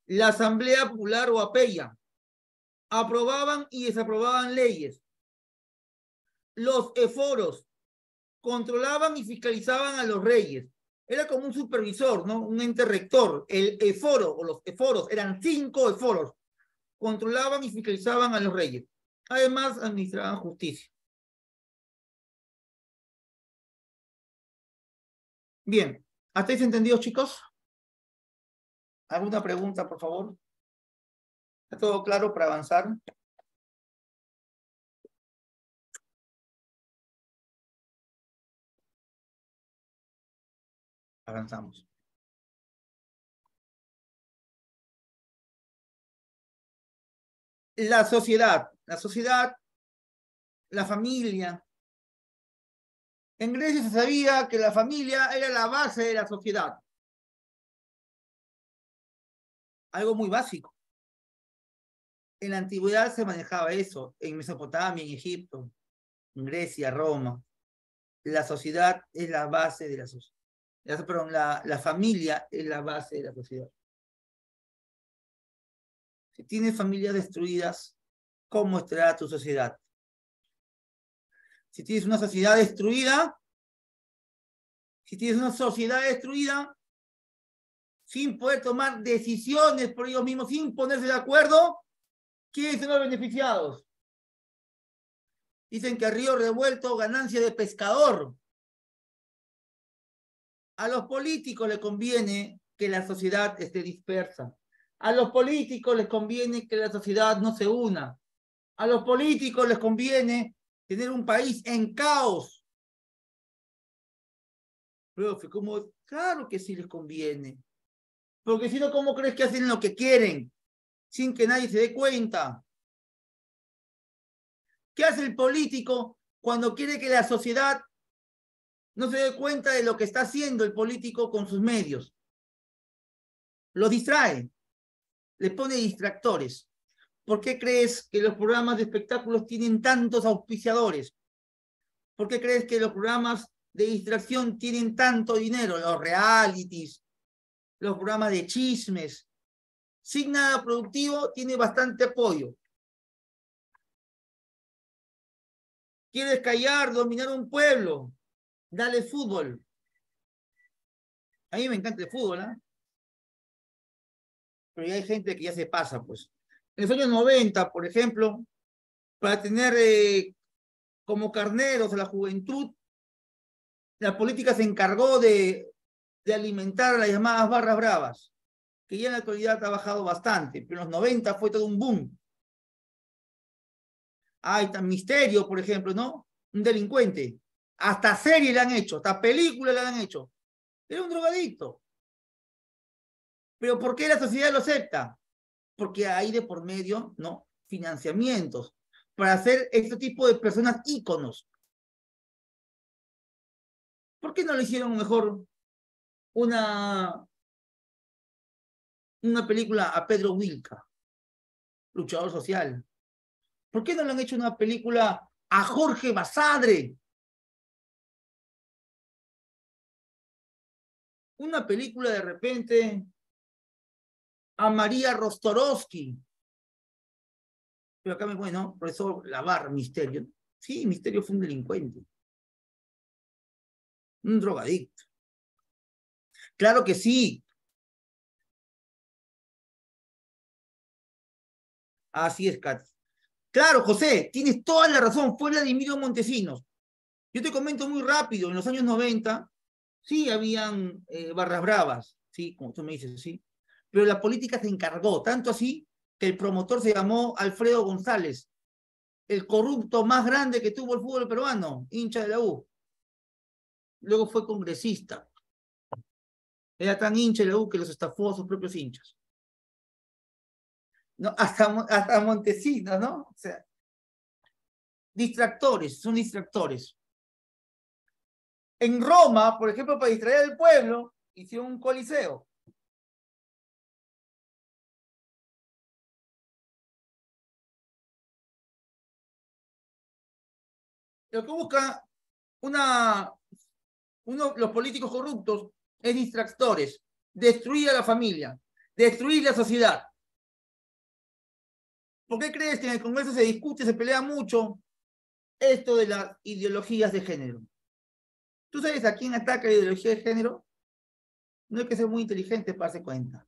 La Asamblea Popular o APEIA aprobaban y desaprobaban leyes. Los eforos controlaban y fiscalizaban a los reyes. Era como un supervisor, ¿no? Un ente rector. El eforo o los eforos, eran 5 eforos, controlaban y fiscalizaban a los reyes. Además, administraban justicia. Bien, ¿hasta ahí se entendió, chicos? ¿Alguna pregunta, por favor? ¿Está todo claro para avanzar? Avanzamos. La sociedad, la familia. En Grecia se sabía que la familia era la base de la sociedad. Algo muy básico. En la antigüedad se manejaba eso, en Mesopotamia, en Egipto, en Grecia, Roma. La sociedad es la base de la sociedad. Perdón, la familia es la base de la sociedad. Si tienes familias destruidas, ¿cómo estará tu sociedad? Si tienes una sociedad destruida, sin poder tomar decisiones por ellos mismos, sin ponerse de acuerdo, ¿quiénes son los beneficiados? Dicen que a río revuelto, ganancia de pescador. A los políticos les conviene que la sociedad esté dispersa. A los políticos les conviene que la sociedad no se una. A los políticos les conviene tener un país en caos. Profe, ¿cómo? Claro que sí les conviene. Porque si no, ¿cómo crees que hacen lo que quieren? Sin que nadie se dé cuenta. ¿Qué hace el político cuando quiere que la sociedad no se dé cuenta de lo que está haciendo el político con sus medios? Lo distrae, le pone distractores. ¿Por qué crees que los programas de espectáculos tienen tantos auspiciadores? ¿Por qué crees que los programas de distracción tienen tanto dinero? Los realities, los programas de chismes. Sin nada productivo, tiene bastante apoyo. ¿Quieres callar, dominar un pueblo? Dale fútbol. A mí me encanta el fútbol, ¿eh? Pero ya hay gente que ya se pasa, pues. En los años 90, por ejemplo, para tener como carneros a la juventud, la política se encargó de alimentar a las llamadas barras bravas, que ya en la actualidad ha bajado bastante, pero en los 90 fue todo un boom. Hay tan Misterio, por ejemplo, ¿no? Un delincuente. Hasta serie le han hecho, hasta película le han hecho. Era un drogadicto. ¿Pero por qué la sociedad lo acepta? Porque hay de por medio, ¿no? Financiamientos para hacer este tipo de personas íconos. ¿Por qué no le hicieron mejor una película a Pedro Wilca, luchador social? ¿Por qué no le han hecho una película a Jorge Basadre? Una película de repente a María Rostorowski. Pero acá bueno, profesor Lavar, Misterio. Sí, Misterio fue un delincuente. Un drogadicto. Claro que sí. Así es, Kat. Claro, José, tienes toda la razón. Fue Vladimiro Montesinos. Yo te comento muy rápido. En los años 90, sí, habían barras bravas, sí, como tú me dices, sí. Pero la política se encargó, tanto así que el promotor se llamó Alfredo González, el corrupto más grande que tuvo el fútbol peruano, hincha de la U. Luego fue congresista. Era tan hincha de la U que los estafó a sus propios hinchas. ¿No? Hasta Montesinos, ¿no? O sea, distractores, son distractores. En Roma, por ejemplo, para distraer al pueblo, hicieron un coliseo. Lo que busca los políticos corruptos es distractores, destruir a la familia, destruir la sociedad. ¿Por qué crees que en el Congreso se discute, se pelea mucho esto de las ideologías de género? ¿Tú sabes a quién ataca la ideología de género? No hay que ser muy inteligente para darse cuenta.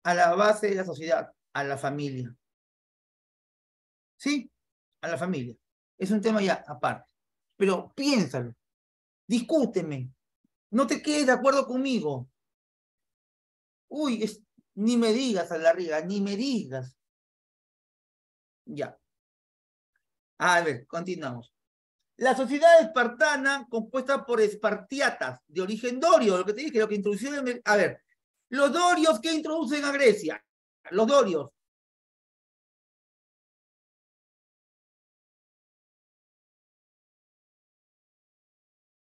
A la base de la sociedad, a la familia. ¿Sí? A la familia. Es un tema ya aparte. Pero piénsalo, discúteme, no te quedes de acuerdo conmigo. Uy, ni me digas, Alarriga, ni me digas. Ya. A ver, continuamos. La sociedad espartana, compuesta por espartiatas de origen dorio, lo que te dije, lo que introducieron. A ver, los dorios que introducen a Grecia. Los dorios.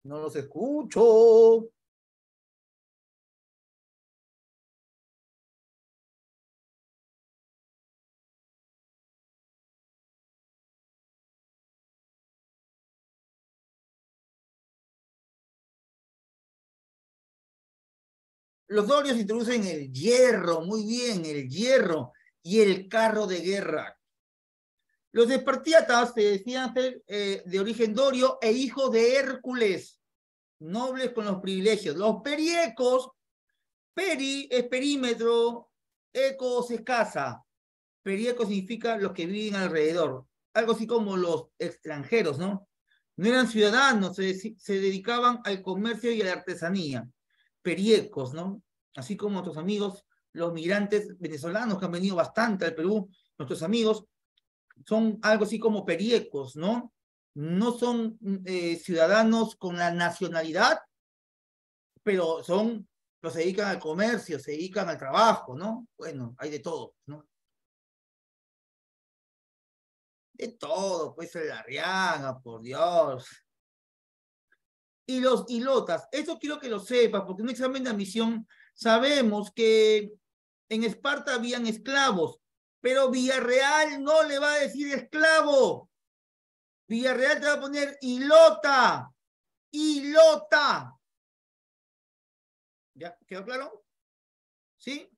No los escucho. Los dorios introducen el hierro, muy bien, el hierro y el carro de guerra. Los espartiatas se decían ser de origen dorio e hijos de Hércules, nobles con los privilegios. Los periecos, peri es perímetro, ecos es casa. Perieco significa los que viven alrededor, algo así como los extranjeros, ¿no? No eran ciudadanos, se dedicaban al comercio y a la artesanía. Periecos, ¿no? Así como nuestros amigos, los migrantes venezolanos que han venido bastante al Perú, nuestros amigos, son algo así como periecos, ¿no? No son ciudadanos con la nacionalidad, pero se dedican al comercio, se dedican al trabajo, ¿no? Bueno, hay de todo, ¿no? De todo, pues el Arriaga, por Dios. Y los hilotas, eso quiero que lo sepas, porque en un examen de admisión sabemos que en Esparta habían esclavos, pero Villarreal no le va a decir esclavo. Villarreal te va a poner hilota. Hilota. ¿Ya? ¿Quedó claro? ¿Sí?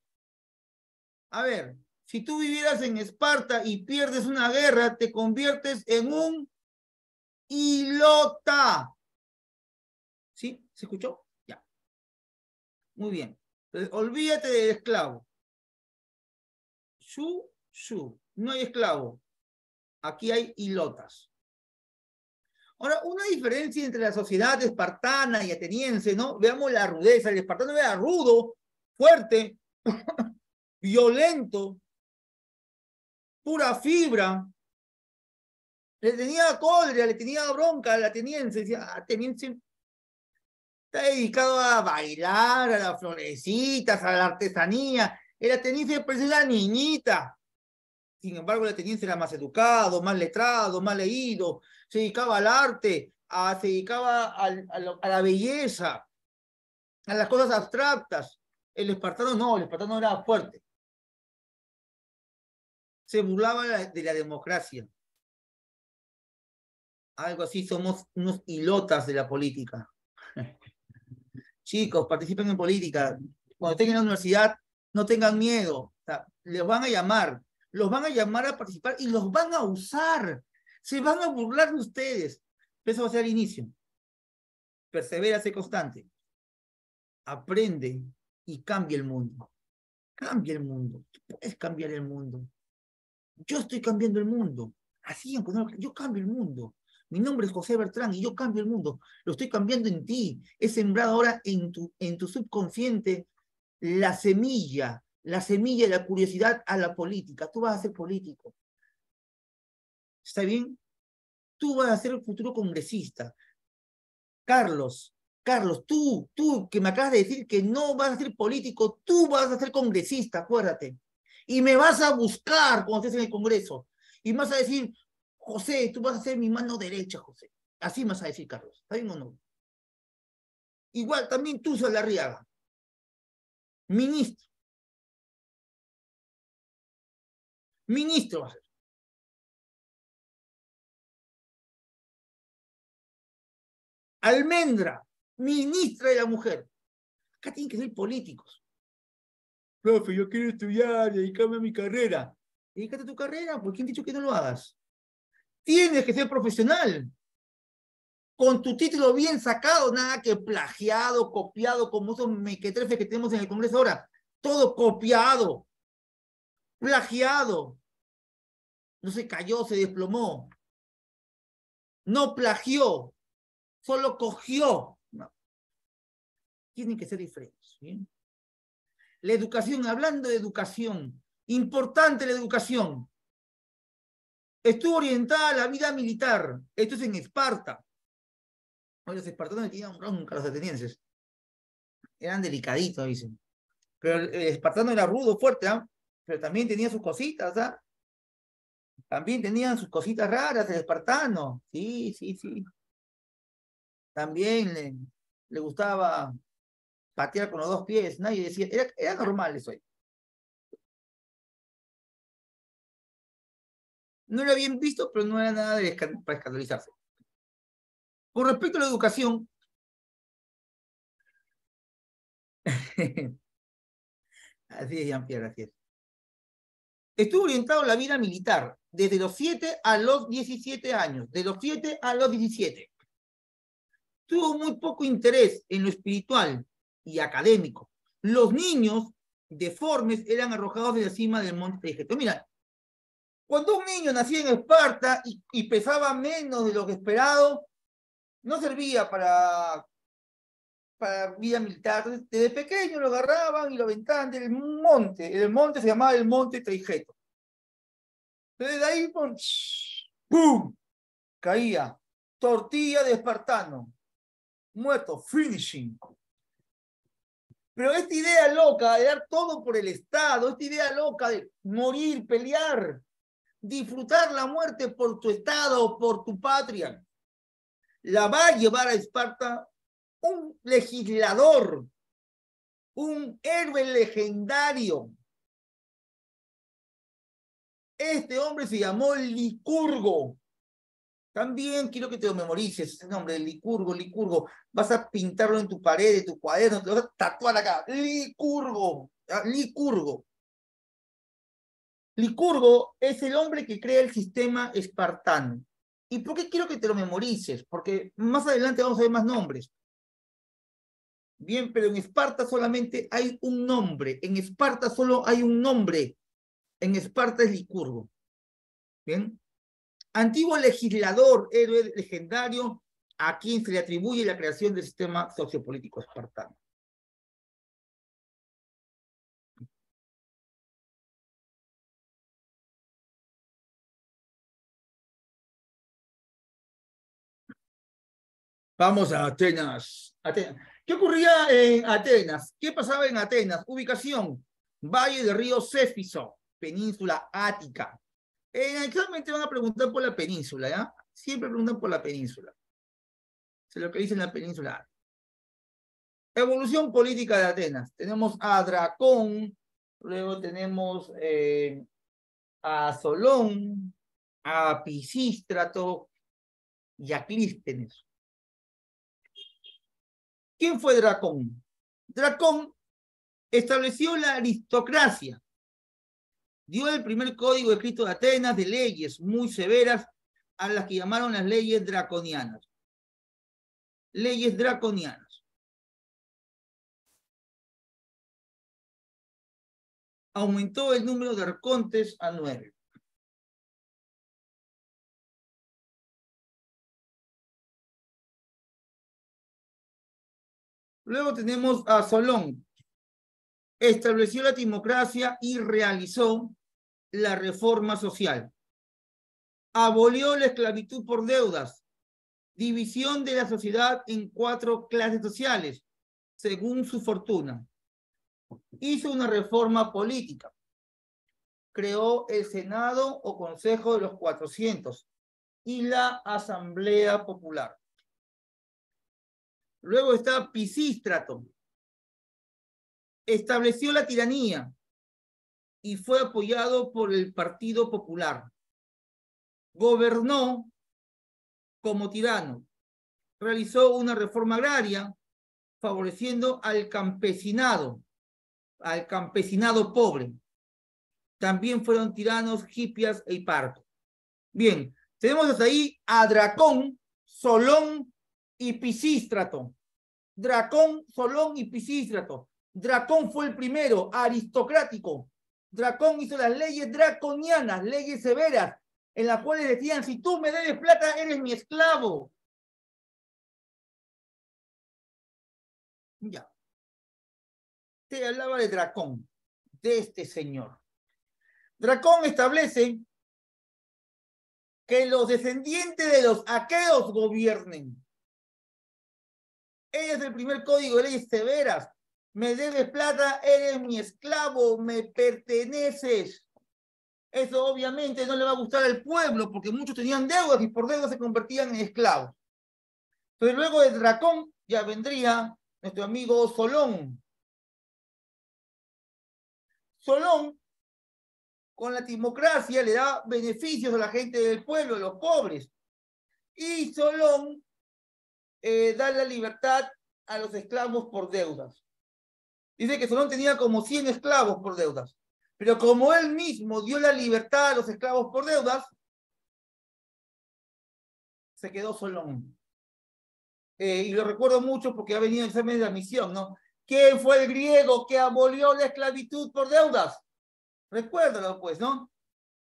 A ver, si tú vivieras en Esparta y pierdes una guerra, te conviertes en un hilota. ¿Sí? ¿Se escuchó? Ya. Muy bien. Entonces, olvídate del esclavo. No hay esclavo. Aquí hay hilotas. Ahora, una diferencia entre la sociedad espartana y ateniense, ¿no? Veamos la rudeza. El espartano era rudo, fuerte, violento, pura fibra. Le tenía cólera, le tenía bronca al ateniense. Decía, ateniense está dedicado a bailar, a las florecitas, a la artesanía. El ateniense parecía una niñita. Sin embargo, el ateniense era más educado, más letrado, más leído, se dedicaba al arte, se dedicaba a la belleza, a las cosas abstractas. El espartano no, el espartano era fuerte. Se burlaba de la democracia. Algo así, somos unos hilotas de la política. Chicos, participen en política. Cuando estén en la universidad, no tengan miedo. O sea, les van a llamar. Los van a llamar a participar y los van a usar. Se van a burlar de ustedes. Eso va a ser el inicio. persevera, sé constante. Aprende y cambia el mundo. Cambia el mundo. Tú puedes cambiar el mundo. Yo estoy cambiando el mundo. Así, yo cambio el mundo. Mi nombre es José Bertrán y yo cambio el mundo. Lo estoy cambiando en ti. He sembrado ahora en tu subconsciente la semilla de la curiosidad a la política. Tú vas a ser político. ¿Está bien? Tú vas a ser el futuro congresista. Carlos, tú que me acabas de decir que no vas a ser político, tú vas a ser congresista, acuérdate. Y me vas a buscar cuando estés en el Congreso. Y me vas a decir, José, tú vas a ser mi mano derecha, José. Así me vas a decir, Carlos. ¿Está bien o no? Igual también tú, Saldarriaga. Ministro. Ministro vas a ser. Almendra, ministra de la mujer. Acá tienen que ser políticos. Profe, yo quiero estudiar, dedicarme a mi carrera. Dedícate a tu carrera, ¿por quién te ha dicho que no lo hagas? Tienes que ser profesional. Con tu título bien sacado, nada que plagiado, copiado, como esos mequetrefes que tenemos en el Congreso ahora. Todo copiado, plagiado. No se cayó, se desplomó. No plagió, solo cogió. No. Tienen que ser diferentes. ¿Bien? La educación, hablando de educación, importante la educación. Estuvo orientada a la vida militar. Esto es en Esparta. Los espartanos tenían bronca, los atenienses. Eran delicaditos, dicen. Pero el espartano era rudo, fuerte, ¿ah? Pero también tenía sus cositas, ¿ah? También tenían sus cositas raras el espartano. Sí, sí, sí. También le gustaba patear con los dos pies. Nadie decía, era normal eso ahí. No era bien visto, pero no era nada para escandalizarse. Con respecto a la educación, así es, Jean-Pierre, así es. Estuvo orientado a la vida militar desde los 7 a los 17 años, de los 7 a los 17. Tuvo muy poco interés en lo espiritual y académico. Los niños deformes eran arrojados de la cima del monte Taygeto. Mira, cuando un niño nacía en Esparta y pesaba menos de lo que esperado, no servía para vida militar. Entonces, desde pequeño lo agarraban y lo aventaban del monte. El monte se llamaba el monte Taygeto. Entonces de ahí, ¡pum! Caía. Tortilla de espartano. Muerto. Finishing. Pero esta idea loca de dar todo por el Estado, esta idea loca de morir, pelear, disfrutar la muerte por tu Estado, por tu patria, la va a llevar a Esparta un legislador, un héroe legendario. Este hombre se llamó Licurgo. También quiero que te lo memorices, ese nombre, Licurgo, Licurgo. Vas a pintarlo en tu pared, en tu cuaderno, te lo vas a tatuar acá. Licurgo, Licurgo. Licurgo es el hombre que crea el sistema espartano. ¿Y por qué quiero que te lo memorices? Porque más adelante vamos a ver más nombres. Bien, pero en Esparta solamente hay un nombre. En Esparta solo hay un nombre. En Esparta es Licurgo. Bien. Antiguo legislador, héroe legendario, a quien se le atribuye la creación del sistema sociopolítico espartano. Vamos a Atenas. ¿Qué ocurría en Atenas? ¿Qué pasaba en Atenas? Ubicación: Valle del río Céfiso, península ática. En el examen te van a preguntar por la península, ¿ya? Siempre preguntan por la península. Eso es lo que dice en la península. Evolución política de Atenas. Tenemos a Dracón, luego tenemos a Solón, a Pisístrato y a Clístenes. ¿Quién fue Dracón? Dracón estableció la aristocracia. Dio el primer código escrito de Atenas de leyes muy severas a las que llamaron las leyes draconianas. leyes draconianas. Aumentó el número de arcontes a 9. Luego tenemos a Solón. Estableció la timocracia y realizó la reforma social. Abolió la esclavitud por deudas. División de la sociedad en 4 clases sociales, según su fortuna. Hizo una reforma política. Creó el Senado o Consejo de los 400 y la Asamblea Popular. Luego está Pisístrato. Estableció la tiranía y fue apoyado por el Partido Popular. Gobernó como tirano. Realizó una reforma agraria favoreciendo al campesinado pobre. También fueron tiranos Hipias e Hiparco. Bien, tenemos hasta ahí a Dracón, Solón y Pisístrato. Dracón, Solón y Pisístrato. Dracón fue el primero, aristocrático. Dracón hizo las leyes draconianas, leyes severas, en las cuales decían, si tú me debes plata, eres mi esclavo. Ya. Te hablaba de Dracón, de este señor. Dracón establece que los descendientes de los aqueos gobiernen. Ese es el primer código de leyes severas. Me debes plata, eres mi esclavo, me perteneces. Eso obviamente no le va a gustar al pueblo, porque muchos tenían deudas y por deudas se convertían en esclavos. Pero luego de Dracón ya vendría nuestro amigo Solón. Solón, con la timocracia, le da beneficios a la gente del pueblo, a los pobres. Y Solón da la libertad a los esclavos por deudas. Dice que Solón tenía como 100 esclavos por deudas. Pero como él mismo dio la libertad a los esclavos por deudas, se quedó Solón. Y lo recuerdo mucho porque ha venido el examen de admisión, ¿no? ¿Quién fue el griego que abolió la esclavitud por deudas? Recuérdalo, pues, ¿no?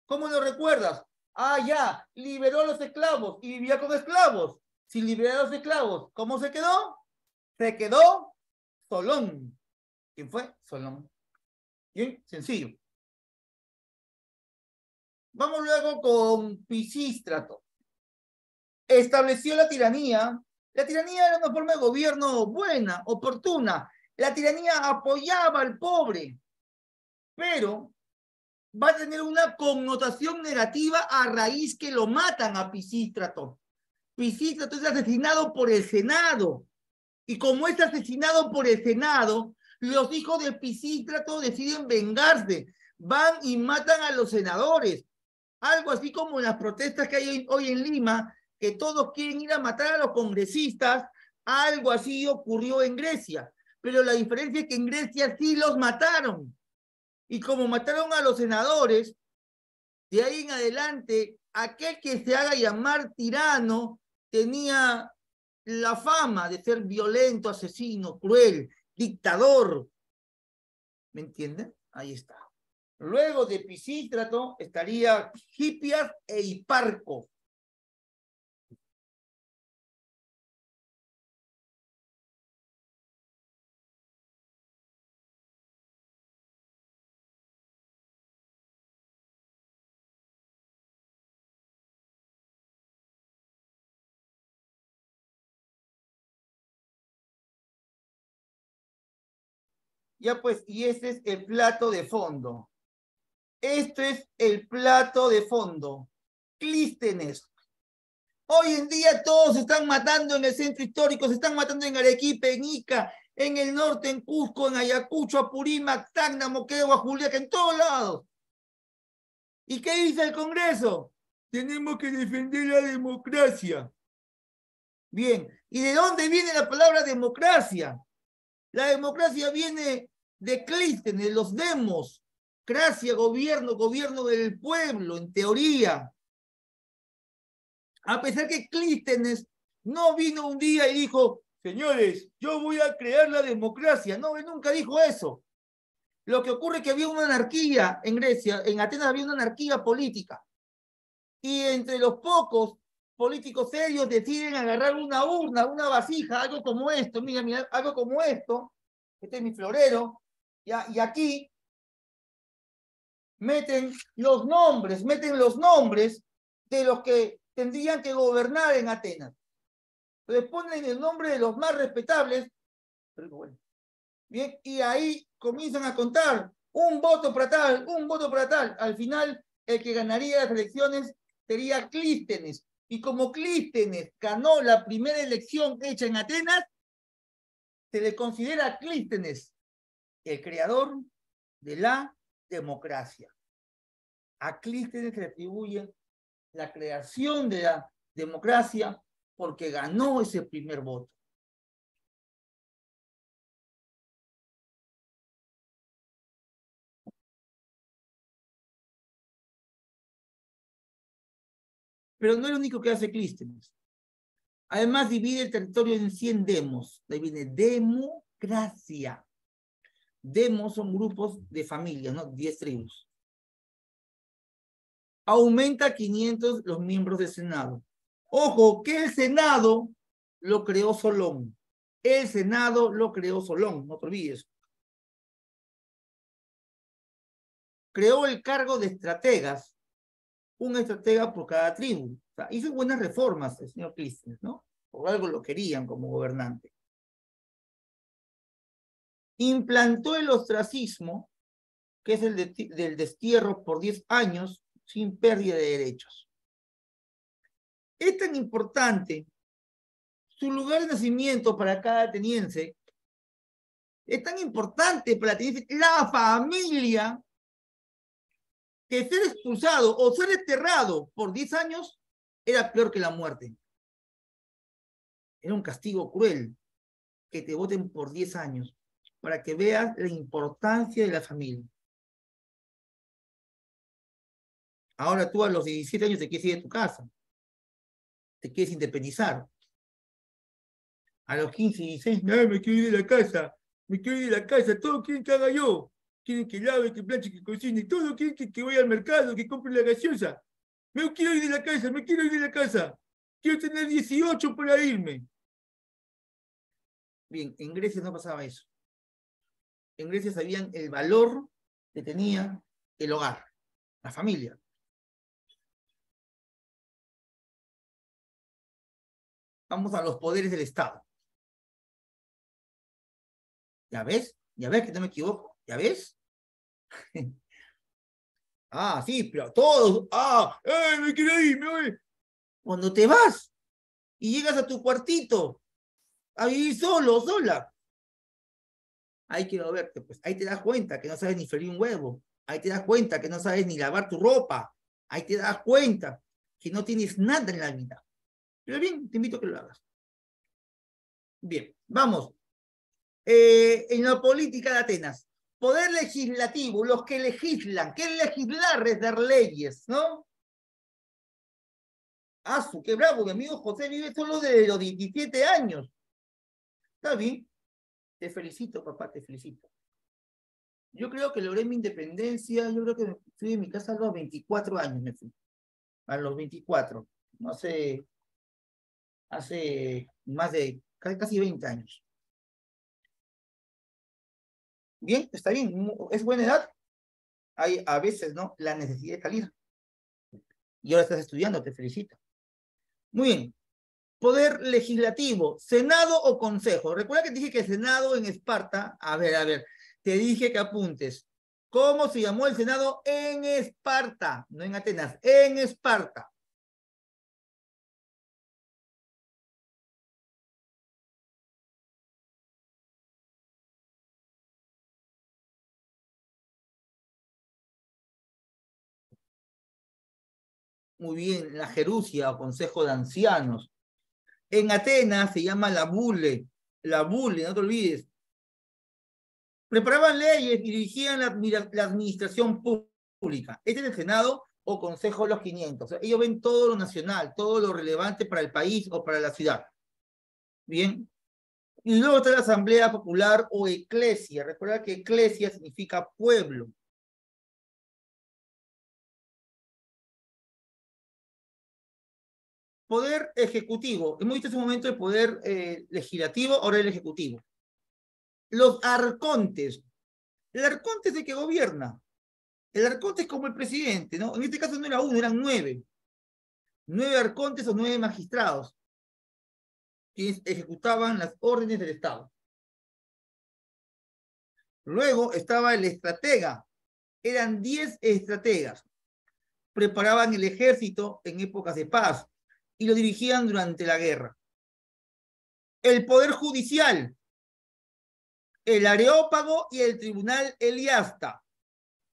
¿Cómo lo recuerdas? Ah, ya, liberó a los esclavos y vivía con esclavos. Si liberó a los esclavos, ¿cómo se quedó? Se quedó Solón. ¿Quién fue? Solón. Bien, sencillo. Vamos luego con Pisístrato. Estableció la tiranía. La tiranía era una forma de gobierno buena, oportuna. La tiranía apoyaba al pobre, pero va a tener una connotación negativa a raíz que lo matan a Pisístrato. Pisístrato es asesinado por el Senado. Y como es asesinado por el Senado, los hijos de Pisístrato deciden vengarse. Van y matan a los senadores. Algo así como en las protestas que hay hoy en Lima, que todos quieren ir a matar a los congresistas. Algo así ocurrió en Grecia. Pero la diferencia es que en Grecia sí los mataron. Y como mataron a los senadores, de ahí en adelante, aquel que se haga llamar tirano tenía la fama de ser violento, asesino, cruel, dictador. ¿Me entienden? Ahí está. Luego de Pisístrato estaría Hipias e Hiparco. Ya pues, y este es el plato de fondo. Este es el plato de fondo. Clístenes. Hoy en día todos se están matando en el centro histórico, se están matando en Arequipa, en Ica, en el norte, en Cusco, en Ayacucho, Apurímac, Tacna, Moquegua, Juliaca, en todos lados. ¿Y qué dice el Congreso? Tenemos que defender la democracia. Bien, ¿y de dónde viene la palabra democracia? La democracia viene de Clístenes, los demos. Cracia, gobierno, gobierno del pueblo, en teoría. A pesar que Clístenes No vino un día y dijo, señores, yo voy a crear la democracia. No, él nunca dijo eso. Lo que ocurre es que había una anarquía en Grecia, en Atenas había una anarquía política. Y entre los pocos políticos serios deciden agarrar una urna, una vasija, algo como esto, mira, mira, algo como esto, este es mi florero, ¿ya? Y aquí meten los nombres de los que tendrían que gobernar en Atenas. Entonces ponen el nombre de los más respetables, pero bueno, bien, y ahí comienzan a contar un voto para tal, un voto para tal. Al final, el que ganaría las elecciones sería Clístenes. Y como Clístenes ganó la primera elección hecha en Atenas, se le considera a Clístenes el creador de la democracia. A Clístenes se le atribuye la creación de la democracia porque ganó ese primer voto. Pero no es lo único que hace Clístenes. Además divide el territorio en 100 demos. De ahí viene democracia. Demos son grupos de familias, ¿no? 10 tribus. Aumenta a 500 los miembros del Senado. Ojo, que el Senado lo creó Solón. El Senado lo creó Solón, no te olvides. Creó el cargo de estrategas, un estratega por cada tribu. O sea, hizo buenas reformas el señor Clístenes, ¿no? Por algo lo querían como gobernante. Implantó el ostracismo, que es el del destierro por 10 años sin pérdida de derechos. Es tan importante su lugar de nacimiento para cada ateniense, es tan importante para la familia, que ser expulsado o ser enterrado por 10 años era peor que la muerte. Era un castigo cruel que te voten por 10 años para que veas la importancia de la familia. Ahora tú a los 17 años te quieres ir de tu casa, te quieres independizar. A los 15 y 16, no, me quiero ir de la casa, me quiero ir de la casa, todo quieren que haga yo. Quieren que lave, que planche, que cocine, todo quieren que vaya al mercado, que compre la gaseosa. Me quiero ir de la casa, me quiero ir de la casa. Quiero tener 18 para irme. Bien, en Grecia no pasaba eso. En Grecia sabían el valor que tenía el hogar, la familia. Vamos a los poderes del Estado. ¿Ya ves? ¿Ya ves que no me equivoco? ¿Ya ves? Ah, sí, pero todos. Ah, me quiero ir, me voy. Cuando te vas y llegas a tu cuartito a vivir solo, sola, ahí quiero verte, pues. Ahí te das cuenta que no sabes ni freír un huevo. Ahí te das cuenta que no sabes ni lavar tu ropa. Ahí te das cuenta que no tienes nada en la vida. Pero bien, te invito a que lo hagas. Bien, vamos. En la política de Atenas, poder legislativo, los que legislan, ¿qué es legislar? Es dar leyes, ¿no? Qué bravo, mi amigo José vive solo de los 17 años. Está bien, te felicito, papá, te felicito. Yo creo que logré mi independencia, yo creo que me fui de mi casa a los 24 años, me fui. A los 24, no sé, hace más de casi 20 años. Bien, está bien, es buena edad. Hay a veces, ¿no? La necesidad de salir. Y ahora estás estudiando, te felicito. Muy bien. Poder legislativo, Senado o Consejo. Recuerda que te dije que el Senado en Esparta, a ver, te dije que apuntes. ¿Cómo se llamó el Senado en Esparta? No en Atenas, en Esparta. Muy bien, la Gerusia o Consejo de Ancianos. En Atenas se llama la bule, no te olvides. Preparaban leyes y dirigían la administración pública. Este es el Senado o Consejo de los 500. O sea, ellos ven todo lo nacional, todo lo relevante para el país o para la ciudad. Bien. Y luego está la Asamblea Popular o Eclesia. Recuerda que Eclesia significa pueblo. Poder ejecutivo. Hemos visto en su momento el poder legislativo, ahora el ejecutivo. Los arcontes. El arconte es el que gobierna. El arconte es como el presidente, ¿no? En este caso no era uno, eran 9. 9 arcontes o 9 magistrados que ejecutaban las órdenes del Estado. Luego estaba el estratega. Eran 10 estrategas. Preparaban el ejército en épocas de paz y lo dirigían durante la guerra. El poder judicial, el Areópago y el tribunal Eliasta.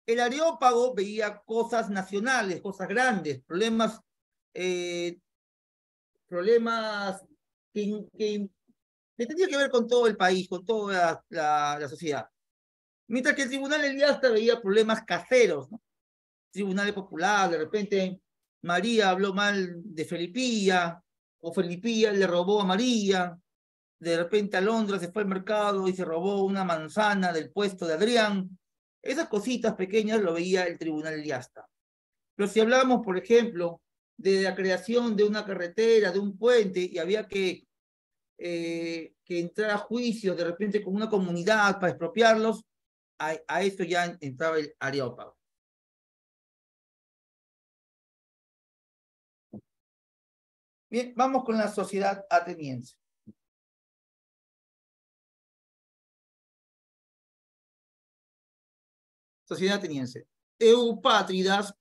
El Areópago veía cosas nacionales, cosas grandes, problemas que tenían que ver con todo el país, con toda la sociedad. Mientras que el tribunal Eliasta veía problemas caseros, ¿no? Tribunales populares, de repente María habló mal de Felipilla, o Felipilla le robó a María, de repente Alondra se fue al mercado y se robó una manzana del puesto de Adrián. Esas cositas pequeñas lo veía el tribunal Eliasta. Pero si hablamos, por ejemplo, de la creación de una carretera, de un puente, y había que entrar a juicio de repente con una comunidad para expropiarlos, a eso ya entraba el Areópago. Bien, vamos con la sociedad ateniense. Sociedad ateniense. Eupátridas,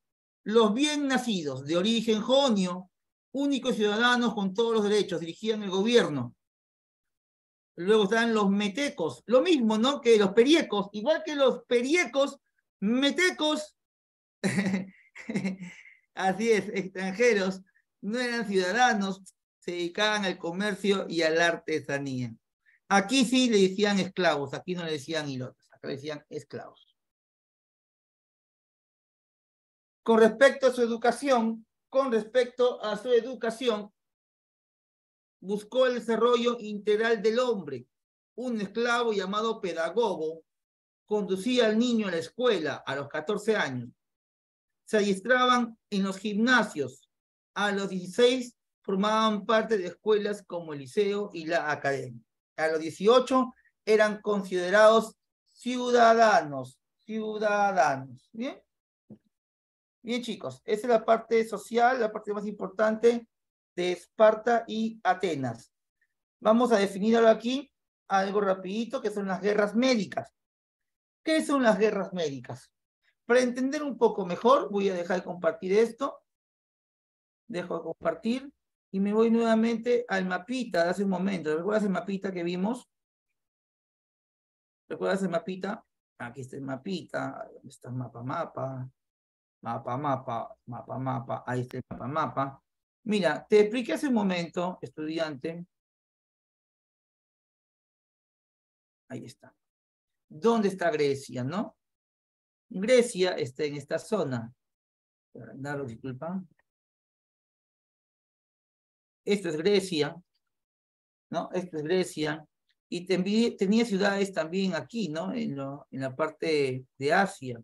los bien nacidos, de origen jonio, únicos ciudadanos con todos los derechos, dirigían el gobierno. Luego están los metecos, lo mismo, ¿no? Que los periecos, igual que los periecos, metecos, así es, extranjeros, no eran ciudadanos, se dedicaban al comercio y a la artesanía. Aquí sí le decían esclavos, aquí no le decían hilotes, acá le decían esclavos. Con respecto a su educación, buscó el desarrollo integral del hombre. Un esclavo llamado pedagogo conducía al niño a la escuela a los 14 años. Se adiestraban en los gimnasios. A los 16 formaban parte de escuelas como el liceo y la academia. A los 18 eran considerados ciudadanos. ¿Bien? Bien, chicos, esa es la parte social, la parte más importante de Esparta y Atenas. Vamos a definir ahora aquí algo rapidito, que son las guerras médicas. ¿Qué son las guerras médicas? Para entender un poco mejor, voy a dejar de compartir esto. Dejo de compartir y me voy nuevamente al mapita de hace un momento. ¿Recuerdas el mapita que vimos? ¿Recuerdas el mapita? Aquí está el mapita. ¿Dónde está el mapa? Ahí está el mapa. Mira, te expliqué hace un momento, estudiante. Ahí está. ¿Dónde está Grecia, no? Grecia está en esta zona. Disculpa. Esto es Grecia, ¿no? Esto es Grecia. Y tenía ciudades también aquí, ¿no? En la parte de Asia.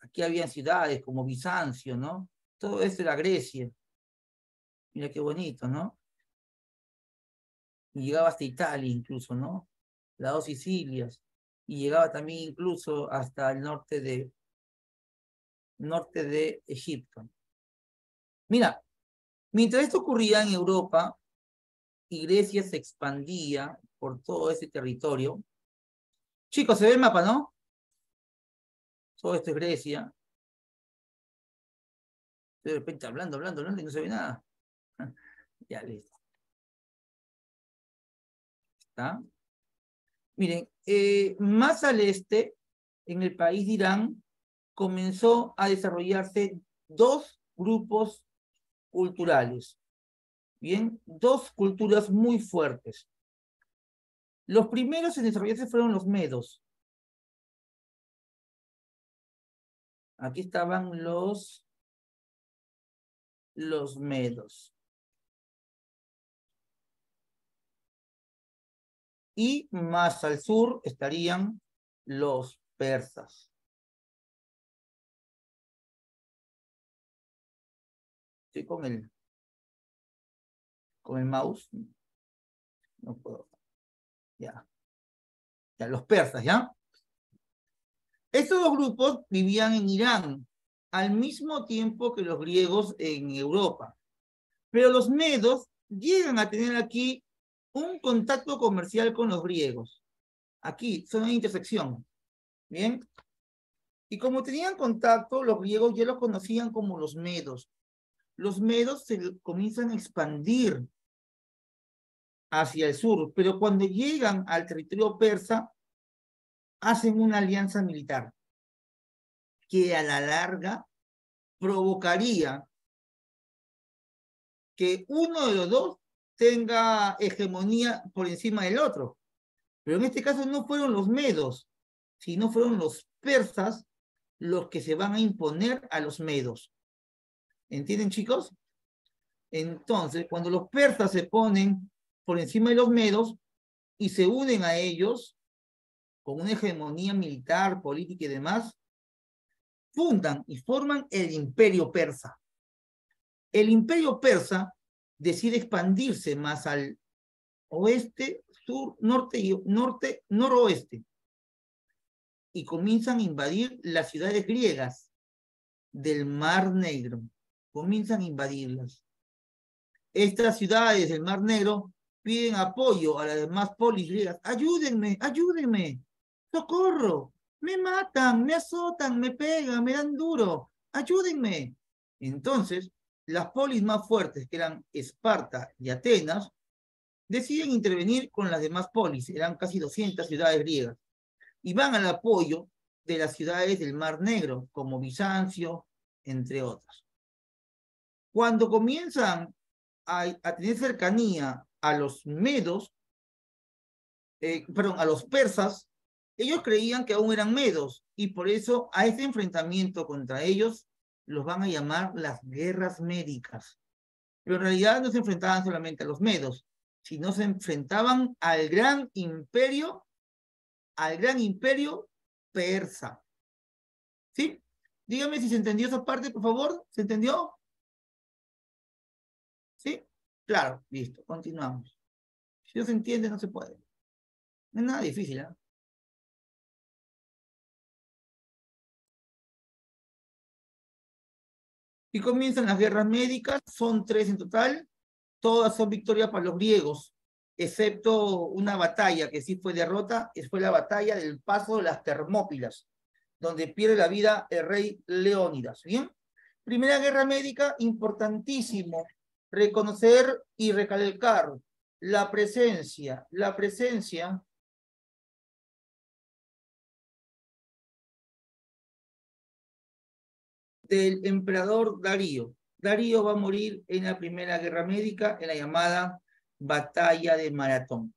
Aquí había ciudades como Bizancio, ¿no? Todo esto era Grecia. Mira qué bonito, ¿no? Y llegaba hasta Italia incluso, ¿no? Las dos Sicilias. Y llegaba también incluso hasta el norte de Egipto. Mira, mientras esto ocurría en Europa y Grecia se expandía por todo ese territorio, chicos, se ve el mapa, ¿no? Todo esto es Grecia. De repente hablando y no se ve nada. Ya, listo. ¿Está? Miren, más al este, en el país de Irán, comenzó a desarrollarse dos grupos culturales. Bien, dos culturas muy fuertes. Los primeros en desarrollarse fueron los medos. Aquí estaban los medos. y más al sur estarían los persas. Estoy con el mouse. No puedo. Ya. Ya, los persas, ¿ya? Estos dos grupos vivían en Irán al mismo tiempo que los griegos en Europa. Pero los medos llegan a tener aquí un contacto comercial con los griegos. Aquí, son una intersección. ¿Bien? Y como tenían contacto, los griegos ya los conocían como los medos. Los medos se comienzan a expandir hacia el sur, pero cuando llegan al territorio persa, hacen una alianza militar que a la larga provocaría que uno de los dos tenga hegemonía por encima del otro. Pero en este caso no fueron los medos, sino fueron los persas los que se van a imponer a los medos. ¿Entienden, chicos? Entonces, cuando los persas se ponen por encima de los medos y se unen a ellos con una hegemonía militar, política y demás, fundan y forman el imperio persa. El imperio persa decide expandirse más al oeste, sur, norte y noroeste. Y comienzan a invadir las ciudades griegas del Mar Negro. Comienzan a invadirlas. Estas ciudades del Mar Negro piden apoyo a las demás polis griegas. Ayúdenme, ayúdenme. ¡Socorro! Me matan, me azotan, me pegan, me dan duro. Ayúdenme. Entonces, las polis más fuertes, que eran Esparta y Atenas, deciden intervenir con las demás polis. Eran casi 200 ciudades griegas. Y van al apoyo de las ciudades del Mar Negro, como Bizancio, entre otras. Cuando comienzan a tener cercanía a los medos, a los persas, ellos creían que aún eran medos, y por eso a ese enfrentamiento contra ellos los van a llamar las guerras médicas. Pero en realidad no se enfrentaban solamente a los medos, sino se enfrentaban al gran imperio persa. ¿Sí? Dígame si se entendió esa parte, por favor. ¿Se entendió? ¿Sí? Claro, listo, continuamos. Si no se entiende, no se puede. No es nada difícil, ¿eh? Y comienzan las guerras médicas, son 3 en total, todas son victorias para los griegos, excepto una batalla que sí fue derrota, que fue la batalla del Paso de las Termópilas, donde pierde la vida el rey Leónidas, ¿bien? Primera guerra médica, importantísimo, reconocer y recalcar la presencia del emperador Darío. Darío va a morir en la Primera Guerra Médica, en la llamada Batalla de Maratón.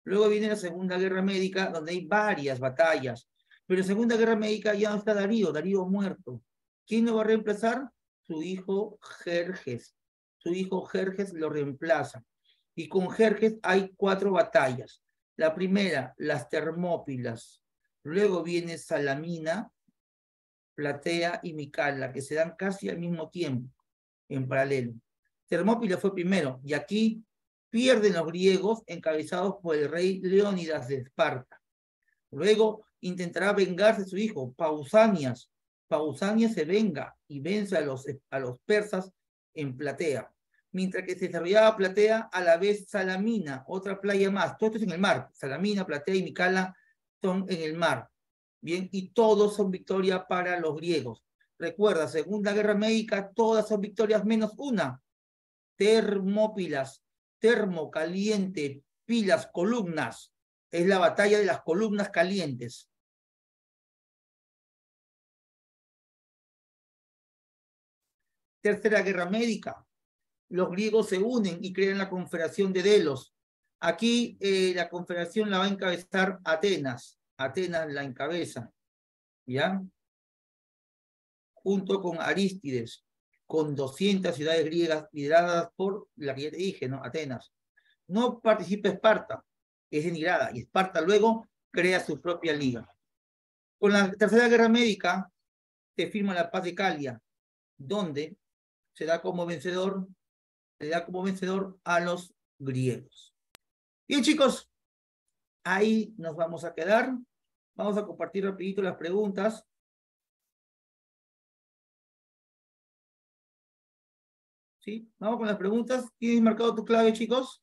Luego viene la Segunda Guerra Médica, donde hay varias batallas. Pero en la Segunda Guerra Médica ya no está Darío, Darío muerto. ¿Quién lo va a reemplazar? Su hijo Jerjes. Su hijo Jerjes lo reemplaza. Y con Jerjes hay 4 batallas. La primera, las Termópilas. Luego viene Salamina, Platea y Micala, que se dan casi al mismo tiempo, en paralelo. Termópilas fue primero, y aquí pierden los griegos encabezados por el rey Leónidas de Esparta. Luego intentará vengarse de su hijo, Pausanias. Pausanias se venga y vence a los persas en Platea. Mientras que se desarrollaba Platea, a la vez Salamina, otra playa más. Todo esto es en el mar. Salamina, Platea y Micala son en el mar. Bien, y todos son victorias para los griegos. Recuerda, Segunda Guerra Médica, todas son victorias menos una. Termópilas, termo, caliente, pilas, columnas. Es la batalla de las columnas calientes. Tercera Guerra Médica. Los griegos se unen y crean la Confederación de Delos. Aquí la confederación la va a encabezar Atenas. Atenas la encabeza, ¿ya? Junto con Arístides, con 200 ciudades griegas lideradas por la que ya te dije, ¿no? Atenas. No participa Esparta. es denigrada, y Esparta luego crea su propia liga. Con la Tercera Guerra Médica se firma la Paz de Calia, donde se da como vencedor a los griegos. Bien, chicos, ahí nos vamos a quedar. Vamos a compartir rapidito las preguntas. ¿Sí? Vamos con las preguntas. ¿Tienes marcado tu clave, chicos?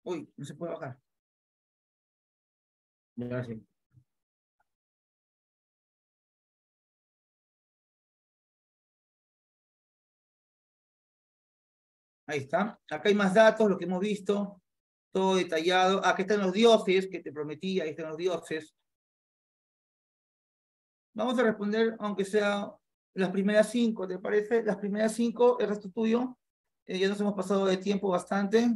Uy, no se puede bajar. Gracias. Ahí está. Acá hay más datos, lo que hemos visto. Todo detallado. Aquí están los dioses que te prometí. Ahí están los dioses. Vamos a responder, aunque sea las primeras 5, ¿te parece? Las primeras 5, el resto tuyo. Ya nos hemos pasado de tiempo bastante.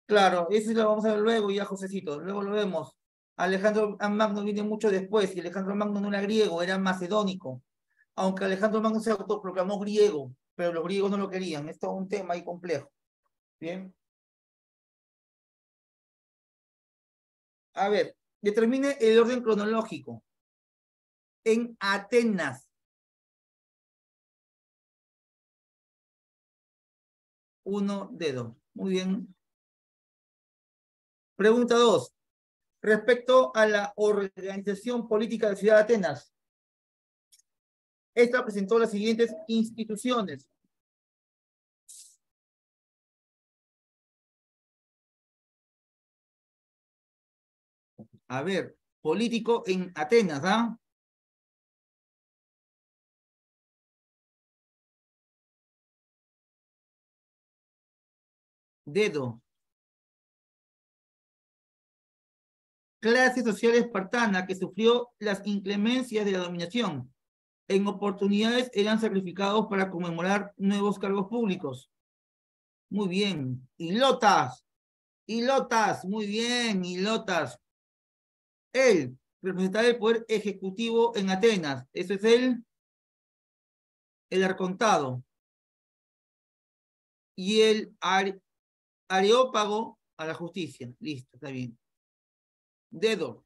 Claro, eso lo vamos a ver luego ya, Josecito. Luego lo vemos. Alejandro Magno viene mucho después, y Alejandro Magno no era griego, era macedónico. Aunque Alejandro Magno se autoproclamó griego, pero los griegos no lo querían. Es todo un tema ahí complejo. Bien. A ver, determine el orden cronológico. En Atenas. 1 dedo. Muy bien. Pregunta 2. Respecto a la organización política de la ciudad de Atenas. Esta presentó las siguientes instituciones. A ver, político en Atenas, ¿ah? Dedo. Clase social espartana que sufrió las inclemencias de la dominación. En oportunidades eran sacrificados para conmemorar nuevos cargos públicos. Muy bien. Hilotas. Hilotas. Muy bien, hilotas. Él representaba el poder ejecutivo en Atenas. Eso es el arcontado. Y el areópago a la justicia. Listo, está bien. Dedo.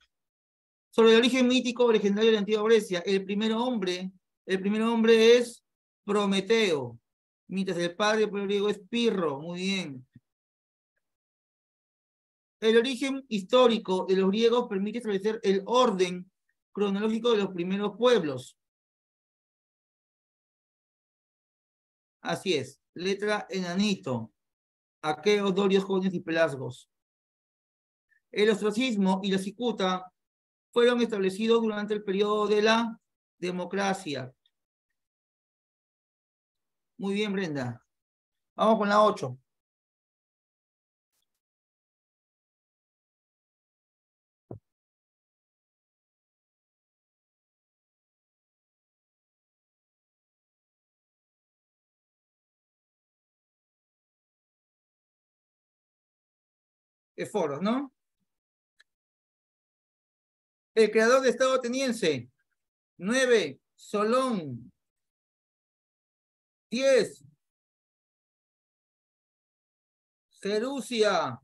Sobre el origen mítico o legendario de la antigua Grecia, el primer hombre es Prometeo, mientras el padre griego es Pirro. Muy bien. El origen histórico de los griegos permite establecer el orden cronológico de los primeros pueblos. Así es. Letra enanito. Aqueos, dorios, jonios y pelasgos. El ostracismo y la cicuta fueron establecidos durante el periodo de la democracia. Muy bien, Brenda. Vamos con la 8. Foros, ¿no? El creador de Estado ateniense. 9, Solón. 10, Cerusia.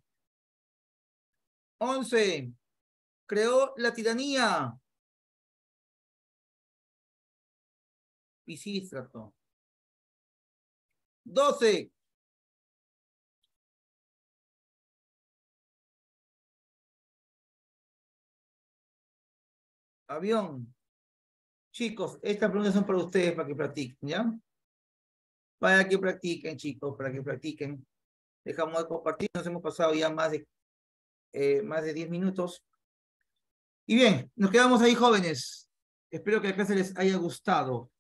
11, creó la tiranía. Pisístrato. 12, avión. Chicos, estas preguntas son para ustedes, para que practiquen, ¿ya? Para que practiquen, chicos, para que practiquen. Dejamos de compartir, nos hemos pasado ya más de 10 minutos. Y bien, nos quedamos ahí, jóvenes. Espero que la clase les haya gustado.